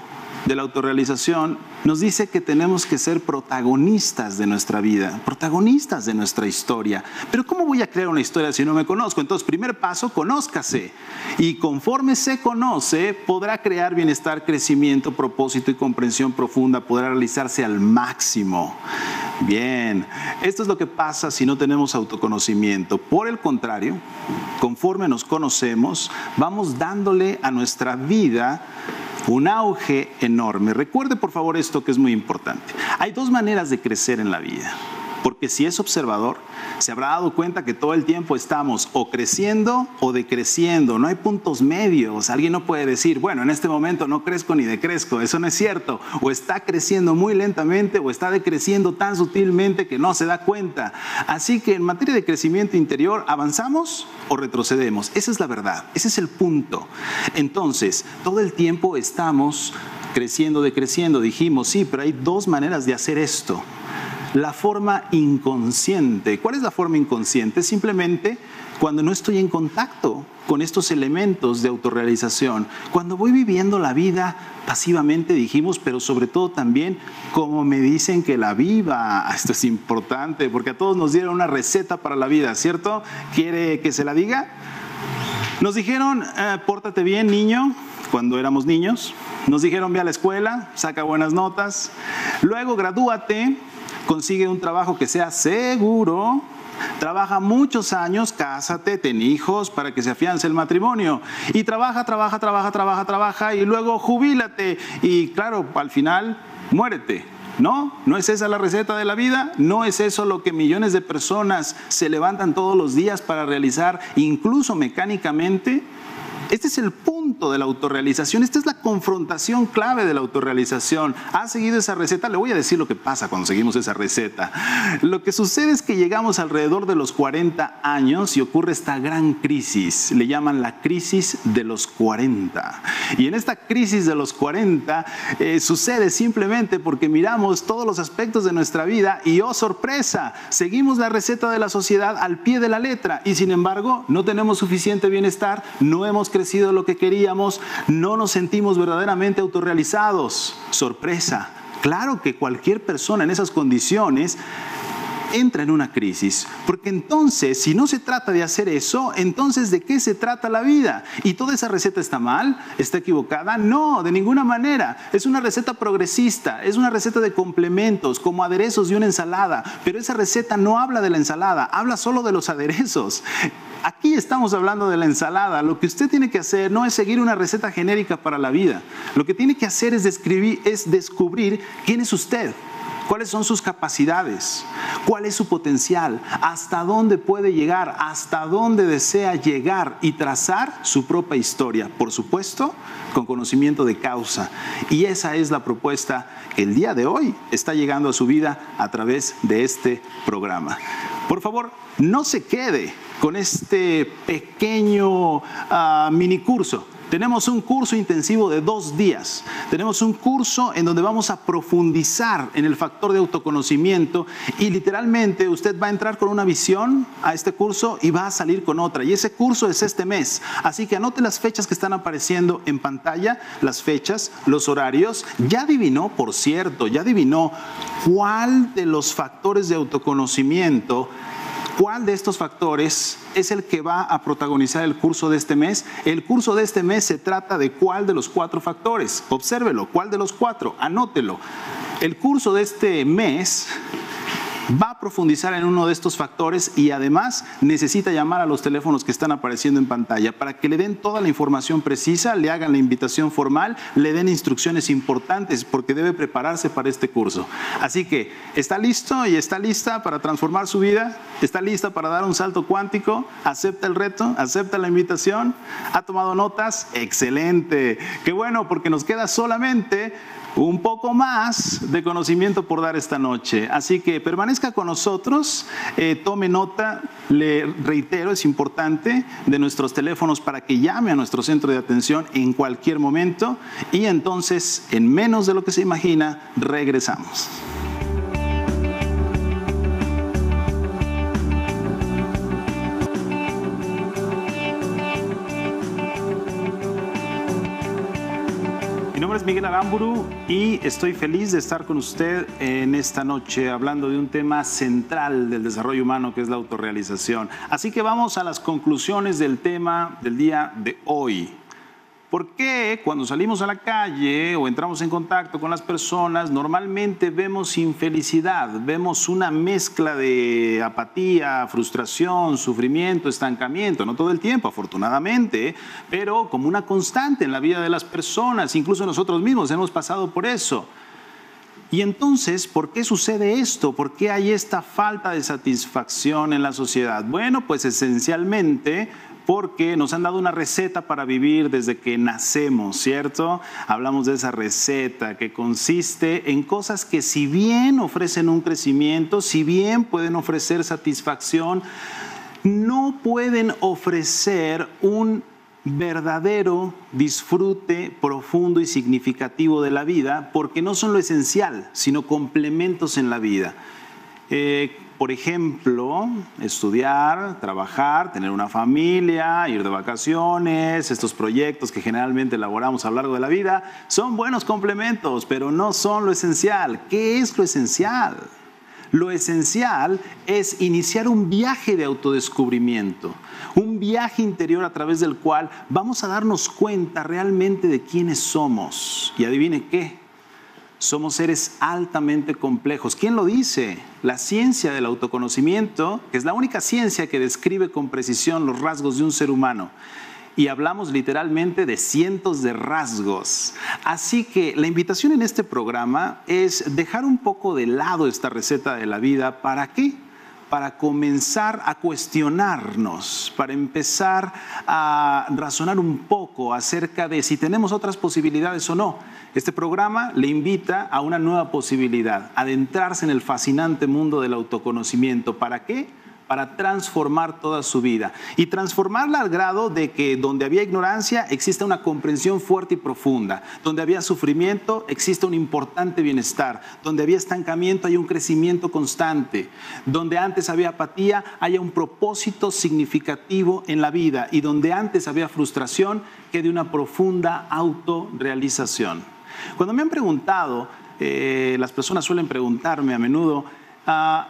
de la autorrealización nos dice que tenemos que ser protagonistas de nuestra vida, protagonistas de nuestra historia. Pero ¿cómo voy a crear una historia si no me conozco? Entonces, primer paso, conózcase. Y conforme se conoce, podrá crear bienestar, crecimiento, propósito y comprensión profunda, podrá realizarse al máximo. Bien, esto es lo que pasa si no tenemos autoconocimiento. Por el contrario, conforme nos conocemos, vamos dándole a nuestra vida un auge enorme. Recuerde por favor esto que es muy importante. Hay 2 maneras de crecer en la vida. Porque si es observador, se habrá dado cuenta que todo el tiempo estamos o creciendo o decreciendo. No hay puntos medios. Alguien no puede decir, bueno, en este momento no crezco ni decrezco. Eso no es cierto. O está creciendo muy lentamente o está decreciendo tan sutilmente que no se da cuenta. Así que en materia de crecimiento interior, ¿avanzamos o retrocedemos? Esa es la verdad. Ese es el punto. Entonces, todo el tiempo estamos creciendo, decreciendo. Dijimos, sí, pero hay 2 maneras de hacer esto. La forma inconsciente. ¿Cuál es la forma inconsciente? Simplemente cuando no estoy en contacto con estos elementos de autorrealización. Cuando voy viviendo la vida pasivamente, dijimos, pero sobre todo también como me dicen que la viva. Esto es importante porque a todos nos dieron una receta para la vida, ¿cierto? ¿Quiere que se la diga? Nos dijeron, pórtate bien, niño, cuando éramos niños. Nos dijeron, ve a la escuela, saca buenas notas. Luego, gradúate. Consigue un trabajo que sea seguro, trabaja muchos años, cásate, ten hijos para que se afiance el matrimonio. Y trabaja y luego jubílate. Y claro, al final, muérete. ¿No? ¿No es esa la receta de la vida? ¿No es eso lo que millones de personas se levantan todos los días para realizar, incluso mecánicamente? Este es el punto de la autorrealización, esta es la confrontación clave de la autorrealización. ¿Has seguido esa receta? Le voy a decir lo que pasa cuando seguimos esa receta. Lo que sucede es que llegamos alrededor de los 40 años y ocurre esta gran crisis, le llaman la crisis de los 40. Y en esta crisis de los 40 sucede simplemente porque miramos todos los aspectos de nuestra vida y ¡oh sorpresa! Seguimos la receta de la sociedad al pie de la letra y sin embargo no tenemos suficiente bienestar, no hemos crecido lo que queríamos, no nos sentimos verdaderamente autorrealizados. Sorpresa, claro que cualquier persona en esas condiciones entra en una crisis, porque entonces si no se trata de hacer eso, entonces ¿de qué se trata la vida? ¿Y toda esa receta está mal? ¿Está equivocada? No, de ninguna manera. Es una receta progresista, es una receta de complementos, como aderezos de una ensalada, pero esa receta no habla de la ensalada, habla solo de los aderezos. Aquí estamos hablando de la ensalada. Lo que usted tiene que hacer no es seguir una receta genérica para la vida. Lo que tiene que hacer es descubrir quién es usted. ¿Cuáles son sus capacidades? ¿Cuál es su potencial? ¿Hasta dónde puede llegar? ¿Hasta dónde desea llegar? Y trazar su propia historia, por supuesto, con conocimiento de causa. Y esa es la propuesta que el día de hoy está llegando a su vida a través de este programa. Por favor, no se quede con este pequeño mini curso. Tenemos un curso intensivo de 2 días. Tenemos un curso en donde vamos a profundizar en el factor de autoconocimiento y literalmente usted va a entrar con una visión a este curso y va a salir con otra. Y ese curso es este mes. Así que anote las fechas que están apareciendo en pantalla, las fechas, los horarios. Ya adivinó, por cierto, ya adivinó cuál de los factores de autoconocimiento, ¿cuál de estos factores es el que va a protagonizar el curso de este mes? El curso de este mes se trata de cuál de los 4 factores. Obsérvelo, ¿cuál de los 4? Anótelo. El curso de este mes va a profundizar en uno de estos factores y además necesita llamar a los teléfonos que están apareciendo en pantalla para que le den toda la información precisa, le hagan la invitación formal, le den instrucciones importantes porque debe prepararse para este curso. Así que, ¿está listo y está lista para transformar su vida? ¿Está lista para dar un salto cuántico? ¿Acepta el reto? ¿Acepta la invitación? ¿Ha tomado notas? ¡Excelente! ¡Qué bueno! Porque nos queda solamente un poco más de conocimiento por dar esta noche. Así que permanezca con nosotros, tome nota, le reitero, es importante, de nuestros teléfonos para que llame a nuestro centro de atención en cualquier momento y entonces, en menos de lo que se imagina, regresamos. Mi nombre es Miguel Aramburu y estoy feliz de estar con usted en esta noche hablando de un tema central del desarrollo humano que es la autorrealización. Así que vamos a las conclusiones del tema del día de hoy. ¿Por qué cuando salimos a la calle o entramos en contacto con las personas normalmente vemos infelicidad, vemos una mezcla de apatía, frustración, sufrimiento, estancamiento? No todo el tiempo, afortunadamente, pero como una constante en la vida de las personas, incluso nosotros mismos hemos pasado por eso. Y entonces, ¿por qué sucede esto? ¿Por qué hay esta falta de satisfacción en la sociedad? Bueno, pues esencialmente porque nos han dado una receta para vivir desde que nacemos, ¿cierto? Hablamos de esa receta que consiste en cosas que si bien ofrecen un crecimiento, si bien pueden ofrecer satisfacción, no pueden ofrecer un verdadero disfrute profundo y significativo de la vida porque no son lo esencial, sino complementos en la vida. Por ejemplo, estudiar, trabajar, tener una familia, ir de vacaciones, estos proyectos que generalmente elaboramos a lo largo de la vida, son buenos complementos, pero no son lo esencial. ¿Qué es lo esencial? Lo esencial es iniciar un viaje de autodescubrimiento, un viaje interior a través del cual vamos a darnos cuenta realmente de quiénes somos. Y adivine qué. Somos seres altamente complejos. ¿Quién lo dice? La ciencia del autoconocimiento, que es la única ciencia que describe con precisión los rasgos de un ser humano. Y hablamos literalmente de cientos de rasgos. Así que la invitación en este programa es dejar un poco de lado esta receta de la vida. ¿Para qué? Para comenzar a cuestionarnos, para empezar a razonar un poco acerca de si tenemos otras posibilidades o no. Este programa le invita a una nueva posibilidad, adentrarse en el fascinante mundo del autoconocimiento. ¿Para qué? Para transformar toda su vida y transformarla al grado de que donde había ignorancia exista una comprensión fuerte y profunda, donde había sufrimiento exista un importante bienestar, donde había estancamiento haya un crecimiento constante, donde antes había apatía haya un propósito significativo en la vida y donde antes había frustración quede una profunda autorrealización. Cuando me han preguntado, las personas suelen preguntarme a menudo,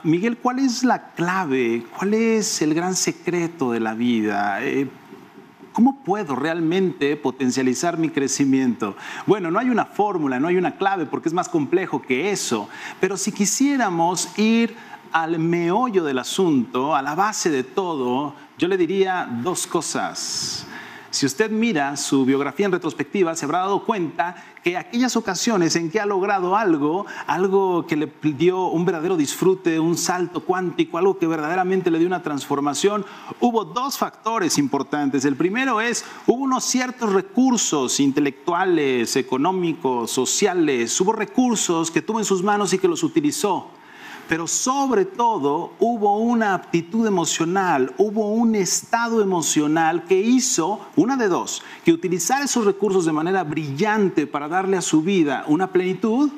Miguel, ¿cuál es la clave? ¿Cuál es el gran secreto de la vida? ¿Cómo puedo realmente potencializar mi crecimiento? Bueno, no hay una fórmula, no hay una clave porque es más complejo que eso. Pero si quisiéramos ir al meollo del asunto, a la base de todo, yo le diría 2 cosas. Si usted mira su biografía en retrospectiva, se habrá dado cuenta que aquellas ocasiones en que ha logrado algo que le dio un verdadero disfrute, un salto cuántico, algo que verdaderamente le dio una transformación, hubo 2 factores importantes. El primero es, hubo unos ciertos recursos intelectuales, económicos, sociales, hubo recursos que tuvo en sus manos y que los utilizó. pero sobre todo hubo una aptitud emocional, hubo un estado emocional que hizo, una de dos, que utilizar esos recursos de manera brillante para darle a su vida una plenitud,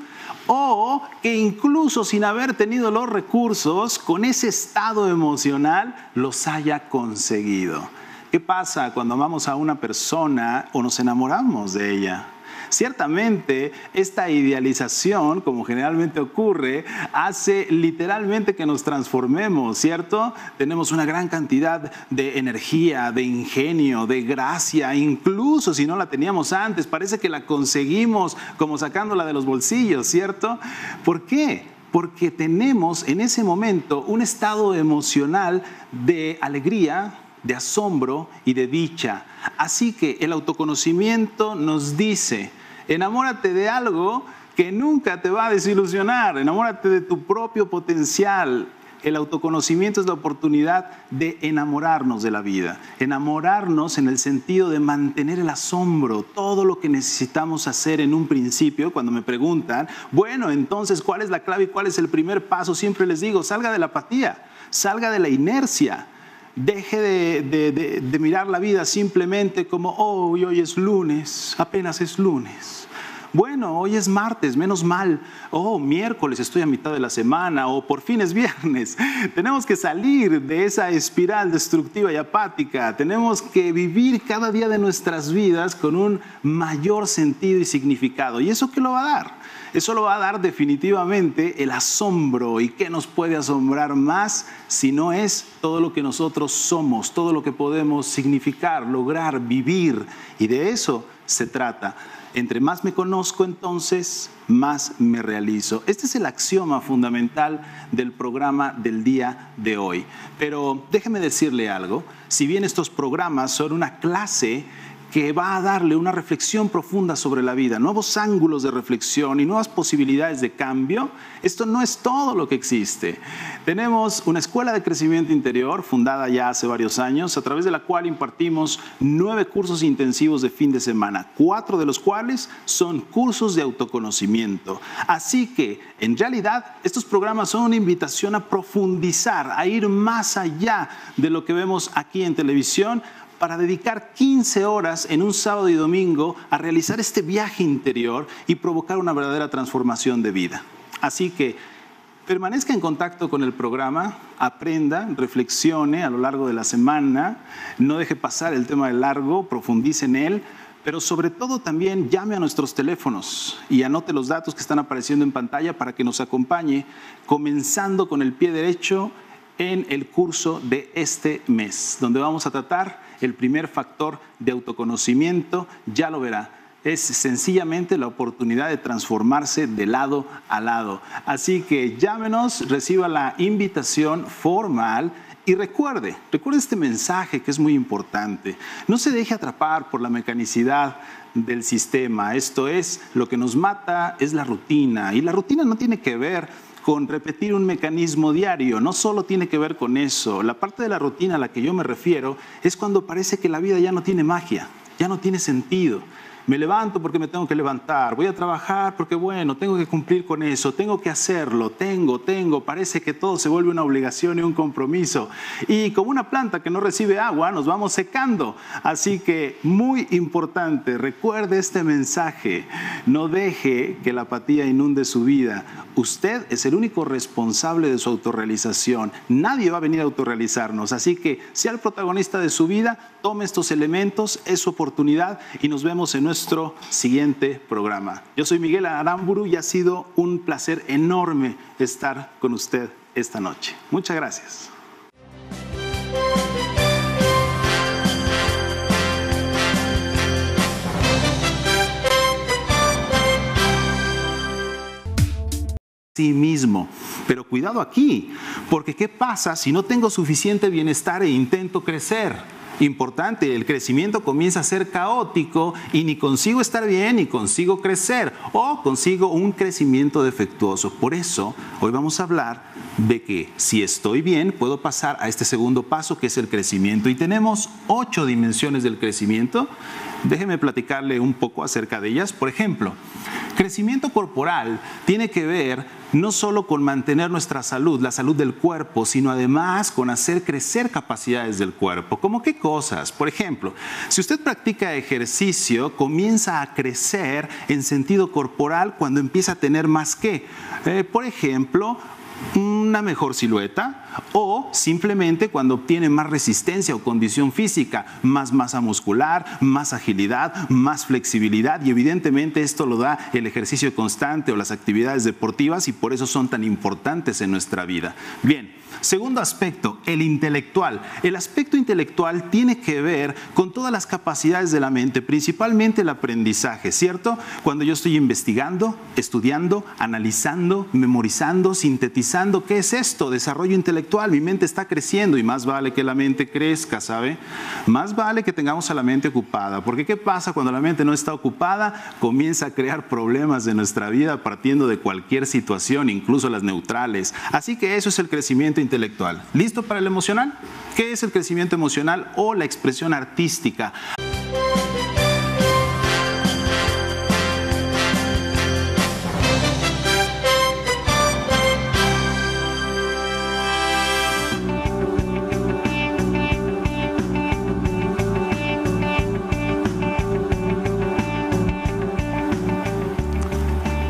o que incluso sin haber tenido los recursos, con ese estado emocional, los haya conseguido. ¿Qué pasa cuando amamos a una persona o nos enamoramos de ella? Ciertamente, esta idealización, como generalmente ocurre, hace literalmente que nos transformemos, ¿cierto? Tenemos una gran cantidad de energía, de ingenio, de gracia, incluso si no la teníamos antes, parece que la conseguimos como sacándola de los bolsillos, ¿cierto? ¿Por qué? Porque tenemos en ese momento un estado emocional de alegría, de asombro y de dicha. Así que el autoconocimiento nos dice: enamórate de algo que nunca te va a desilusionar, enamórate de tu propio potencial. El autoconocimiento es la oportunidad de enamorarnos de la vida, enamorarnos en el sentido de mantener el asombro, todo lo que necesitamos hacer en un principio. Cuando me preguntan, bueno, entonces, ¿cuál es la clave y cuál es el primer paso? Siempre les digo, salga de la apatía, salga de la inercia. Deje de mirar la vida simplemente como, oh, hoy es lunes, apenas es lunes. Bueno, hoy es martes, menos mal. Oh, miércoles, estoy a mitad de la semana. O por fin es viernes. Tenemos que salir de esa espiral destructiva y apática. Tenemos que vivir cada día de nuestras vidas con un mayor sentido y significado. ¿Y eso qué lo va a dar? Eso lo va a dar definitivamente el asombro. ¿Y qué nos puede asombrar más si no es todo lo que nosotros somos, todo lo que podemos significar, lograr, vivir? Y de eso se trata. Entre más me conozco, entonces, más me realizo. Este es el axioma fundamental del programa del día de hoy. Pero déjeme decirle algo. Si bien estos programas son una clase que va a darle una reflexión profunda sobre la vida, nuevos ángulos de reflexión y nuevas posibilidades de cambio, esto no es todo lo que existe. Tenemos una escuela de crecimiento interior fundada ya hace varios años, a través de la cual impartimos 9 cursos intensivos de fin de semana, 4 de los cuales son cursos de autoconocimiento. Así que, en realidad, estos programas son una invitación a profundizar, a ir más allá de lo que vemos aquí en televisión, para dedicar 15 horas en un sábado y domingo a realizar este viaje interior y provocar una verdadera transformación de vida. Así que permanezca en contacto con el programa, aprenda, reflexione a lo largo de la semana, no deje pasar el tema de largo, profundice en él, pero sobre todo también llame a nuestros teléfonos y anote los datos que están apareciendo en pantalla para que nos acompañe, comenzando con el pie derecho en el curso de este mes, donde vamos a tratar el primer factor de autoconocimiento. Ya lo verá, es sencillamente la oportunidad de transformarse de lado a lado. Así que llámenos, reciba la invitación formal y recuerde este mensaje que es muy importante. No se deje atrapar por la mecanicidad del sistema. Esto es, lo que nos mata es la rutina, y la rutina no tiene que ver con repetir un mecanismo diario, no solo tiene que ver con eso. La parte de la rutina a la que yo me refiero es cuando parece que la vida ya no tiene magia, ya no tiene sentido. Me levanto porque me tengo que levantar, voy a trabajar porque, bueno, tengo que cumplir con eso, tengo que hacerlo, parece que todo se vuelve una obligación y un compromiso. Y como una planta que no recibe agua, nos vamos secando. Así que, muy importante, recuerde este mensaje, no deje que la apatía inunde su vida. Usted es el único responsable de su autorrealización. Nadie va a venir a autorrealizarnos. Así que, sea el protagonista de su vida, tome estos elementos, es su oportunidad, y nos vemos en nuestro siguiente programa. Yo soy Miguel Aramburu y ha sido un placer enorme estar con usted esta noche. Muchas gracias. Sí mismo, pero cuidado aquí, porque ¿qué pasa si no tengo suficiente bienestar e intento crecer? Importante, el crecimiento comienza a ser caótico y ni consigo estar bien ni consigo crecer, o consigo un crecimiento defectuoso. Por eso, hoy vamos a hablar de que si estoy bien, puedo pasar a este segundo paso, que es el crecimiento. Y tenemos 8 dimensiones del crecimiento. Déjeme platicarle un poco acerca de ellas. Por ejemplo, Crecimiento corporal tiene que ver no solo con mantener nuestra salud, la salud del cuerpo, sino además con hacer crecer capacidades del cuerpo. ¿Cómo qué cosas? Por ejemplo, si usted practica ejercicio, comienza a crecer en sentido corporal cuando empieza a tener más que. Por ejemplo, una mejor silueta o simplemente cuando obtiene más resistencia o condición física, más masa muscular, más agilidad, más flexibilidad, y evidentemente esto lo da el ejercicio constante o las actividades deportivas, y por eso son tan importantes en nuestra vida. Bien. Segundo aspecto, el intelectual. El aspecto intelectual tiene que ver con todas las capacidades de la mente, principalmente el aprendizaje, ¿cierto? Cuando yo estoy investigando, estudiando, analizando, memorizando, sintetizando, ¿qué es esto? Desarrollo intelectual. Mi mente está creciendo y más vale que la mente crezca, ¿sabe? Más vale que tengamos a la mente ocupada, porque ¿qué pasa cuando la mente no está ocupada? Comienza a crear problemas de nuestra vida partiendo de cualquier situación, incluso las neutrales. Así que eso es el crecimiento intelectual. ¿Listo para el emocional? ¿Qué es el crecimiento emocional o la expresión artística?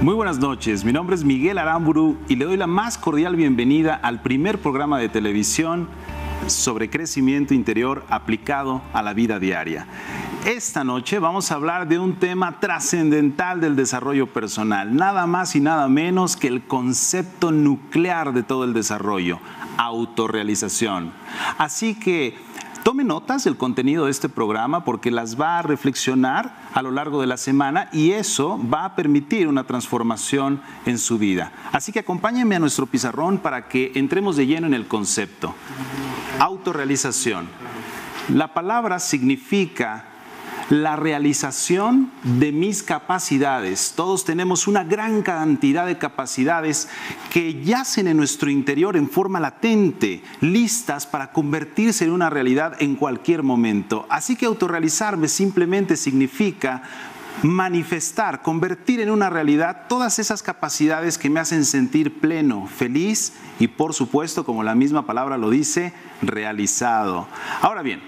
Muy buenas noches, mi nombre es Miguel Aramburu y le doy la más cordial bienvenida al primer programa de televisión sobre crecimiento interior aplicado a la vida diaria. Esta noche vamos a hablar de un tema trascendental del desarrollo personal, nada más y nada menos que el concepto nuclear de todo el desarrollo, autorrealización. Así que tome notas del contenido de este programa porque las va a reflexionar a lo largo de la semana y eso va a permitir una transformación en su vida. Así que acompáñenme a nuestro pizarrón para que entremos de lleno en el concepto. Autorrealización. La palabra significa la realización de mis capacidades. Todos tenemos una gran cantidad de capacidades que yacen en nuestro interior en forma latente, listas para convertirse en una realidad en cualquier momento. Así que autorrealizarme simplemente significa manifestar, convertir en una realidad todas esas capacidades que me hacen sentir pleno, feliz y, por supuesto, como la misma palabra lo dice, realizado. Ahora bien,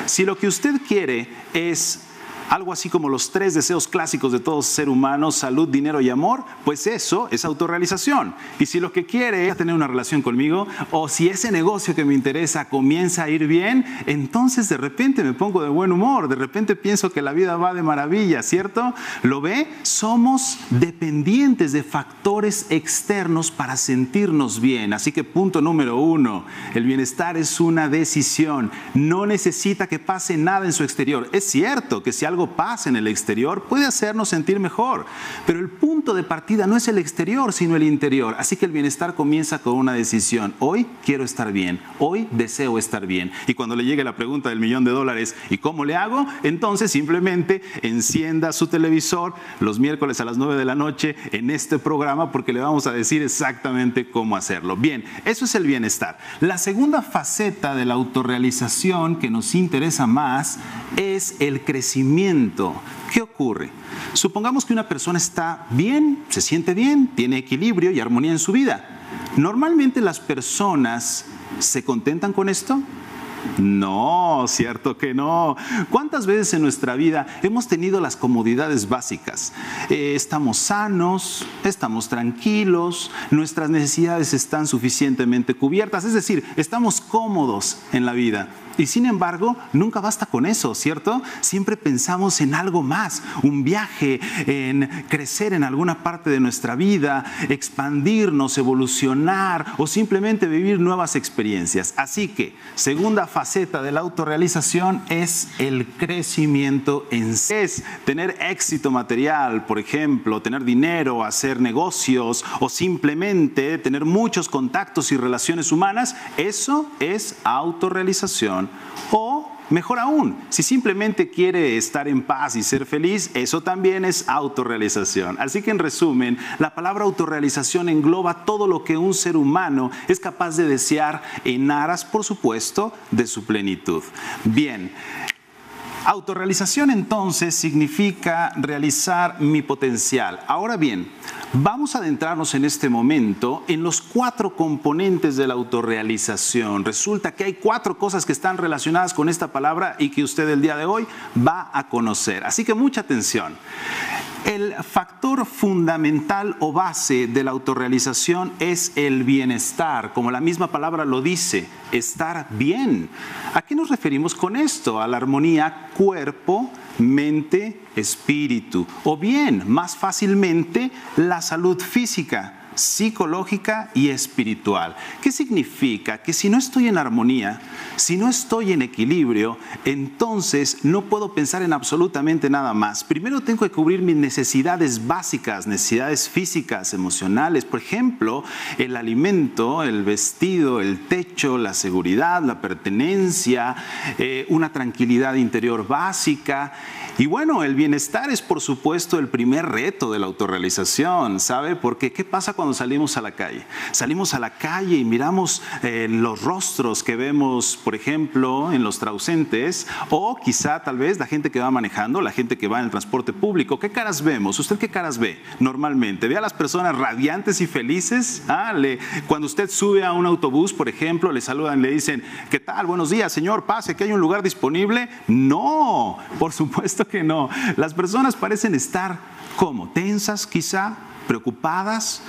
si lo que usted quiere es algo así como los 3 deseos clásicos de todo ser humano, salud, dinero y amor, pues eso es autorrealización. Y si lo que quiere es tener una relación conmigo, o si ese negocio que me interesa comienza a ir bien, entonces de repente me pongo de buen humor, de repente pienso que la vida va de maravilla, ¿cierto? ¿Lo ve? Somos dependientes de factores externos para sentirnos bien. Así que punto número 1, el bienestar es una decisión. No necesita que pase nada en su exterior. Es cierto que si algo pasa en el exterior puede hacernos sentir mejor, pero el punto de partida no es el exterior, sino el interior. Así que el bienestar comienza con una decisión. Hoy quiero estar bien, hoy deseo estar bien. Y cuando le llegue la pregunta del $1.000.000, ¿y cómo le hago? Entonces simplemente encienda su televisor los miércoles a las 9 de la noche en este programa porque le vamos a decir exactamente cómo hacerlo. Bien, eso es el bienestar. La segunda faceta de la autorrealización que nos interesa más es el crecimiento. ¿Qué ocurre? Supongamos que una persona está bien, se siente bien, tiene equilibrio y armonía en su vida. ¿Normalmente las personas se contentan con esto? No, cierto que no. ¿Cuántas veces en nuestra vida hemos tenido las comodidades básicas? Estamos sanos, estamos tranquilos, nuestras necesidades están suficientemente cubiertas, es decir, estamos cómodos en la vida. Y sin embargo, nunca basta con eso, ¿cierto? Siempre pensamos en algo más, un viaje, en crecer en alguna parte de nuestra vida, expandirnos, evolucionar o simplemente vivir nuevas experiencias. Así que, segunda faceta de la autorrealización es el crecimiento en sí. Es tener éxito material, por ejemplo, tener dinero, hacer negocios o simplemente tener muchos contactos y relaciones humanas. Eso es autorrealización. O mejor aún, si simplemente quiere estar en paz y ser feliz, eso también es autorrealización. Así que en resumen, la palabra autorrealización engloba todo lo que un ser humano es capaz de desear en aras, por supuesto, de su plenitud. Bien. Autorrealización entonces significa realizar mi potencial. Ahora bien, vamos a adentrarnos en este momento en los 4 componentes de la autorrealización. Resulta que hay 4 cosas que están relacionadas con esta palabra y que usted el día de hoy va a conocer. Así que mucha atención. El factor fundamental o base de la autorrealización es el bienestar, como la misma palabra lo dice, estar bien. ¿A qué nos referimos con esto? A la armonía cuerpo, mente, espíritu. O bien, más fácilmente, la salud física, psicológica y espiritual. ¿Qué significa? Que si no estoy en armonía, si no estoy en equilibrio, entonces no puedo pensar en absolutamente nada más. Primero tengo que cubrir mis necesidades básicas, necesidades físicas, emocionales, por ejemplo, el alimento, el vestido, el techo, la seguridad, la pertenencia, una tranquilidad interior básica. Y bueno, el bienestar es por supuesto el primer reto de la autorrealización, ¿sabe? Porque ¿qué pasa cuando salimos a la calle? Salimos a la calle y miramos los rostros que vemos, por ejemplo, en los transeúntes, o quizá tal vez la gente que va manejando, la gente que va en el transporte público. ¿Qué caras vemos? ¿Usted qué caras ve normalmente? ¿Ve a las personas radiantes y felices? Cuando usted sube a un autobús, por ejemplo, le saludan, le dicen, ¿qué tal? Buenos días, señor, pase, que hay un lugar disponible. No, por supuesto que no. Las personas parecen estar, ¿cómo? Tensas quizá, preocupadas,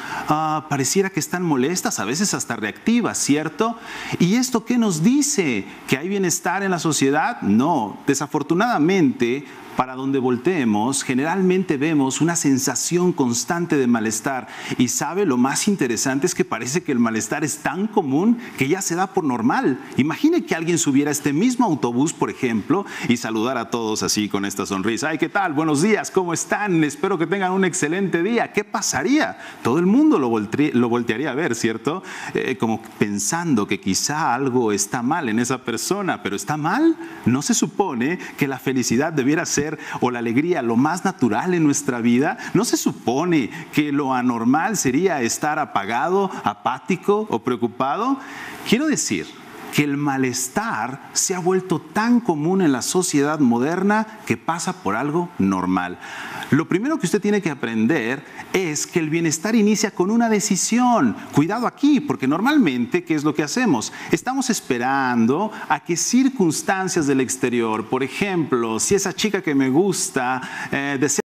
pareciera que están molestas, a veces hasta reactivas, ¿cierto? ¿Y esto qué nos dice? ¿Que hay bienestar en la sociedad? No, desafortunadamente, para donde volteemos, generalmente vemos una sensación constante de malestar. Y sabe, lo más interesante es que parece que el malestar es tan común que ya se da por normal. Imagine que alguien subiera a este mismo autobús, por ejemplo, y saludara a todos así con esta sonrisa. ¡Ay, qué tal! Buenos días, ¿cómo están? Espero que tengan un excelente día. ¿Qué pasaría? Todo el mundo lo voltearía a ver, ¿cierto? Como pensando que quizá algo está mal en esa persona. ¿Pero está mal? ¿No se supone que la felicidad debiera ser o la alegría lo más natural en nuestra vida? ¿No se supone que lo anormal sería estar apagado, apático o preocupado? Quiero decir que el malestar se ha vuelto tan común en la sociedad moderna que pasa por algo normal. Lo primero que usted tiene que aprender es que el bienestar inicia con una decisión. Cuidado aquí, porque normalmente, ¿qué es lo que hacemos? Estamos esperando a que circunstancias del exterior, por ejemplo, si esa chica que me gusta desea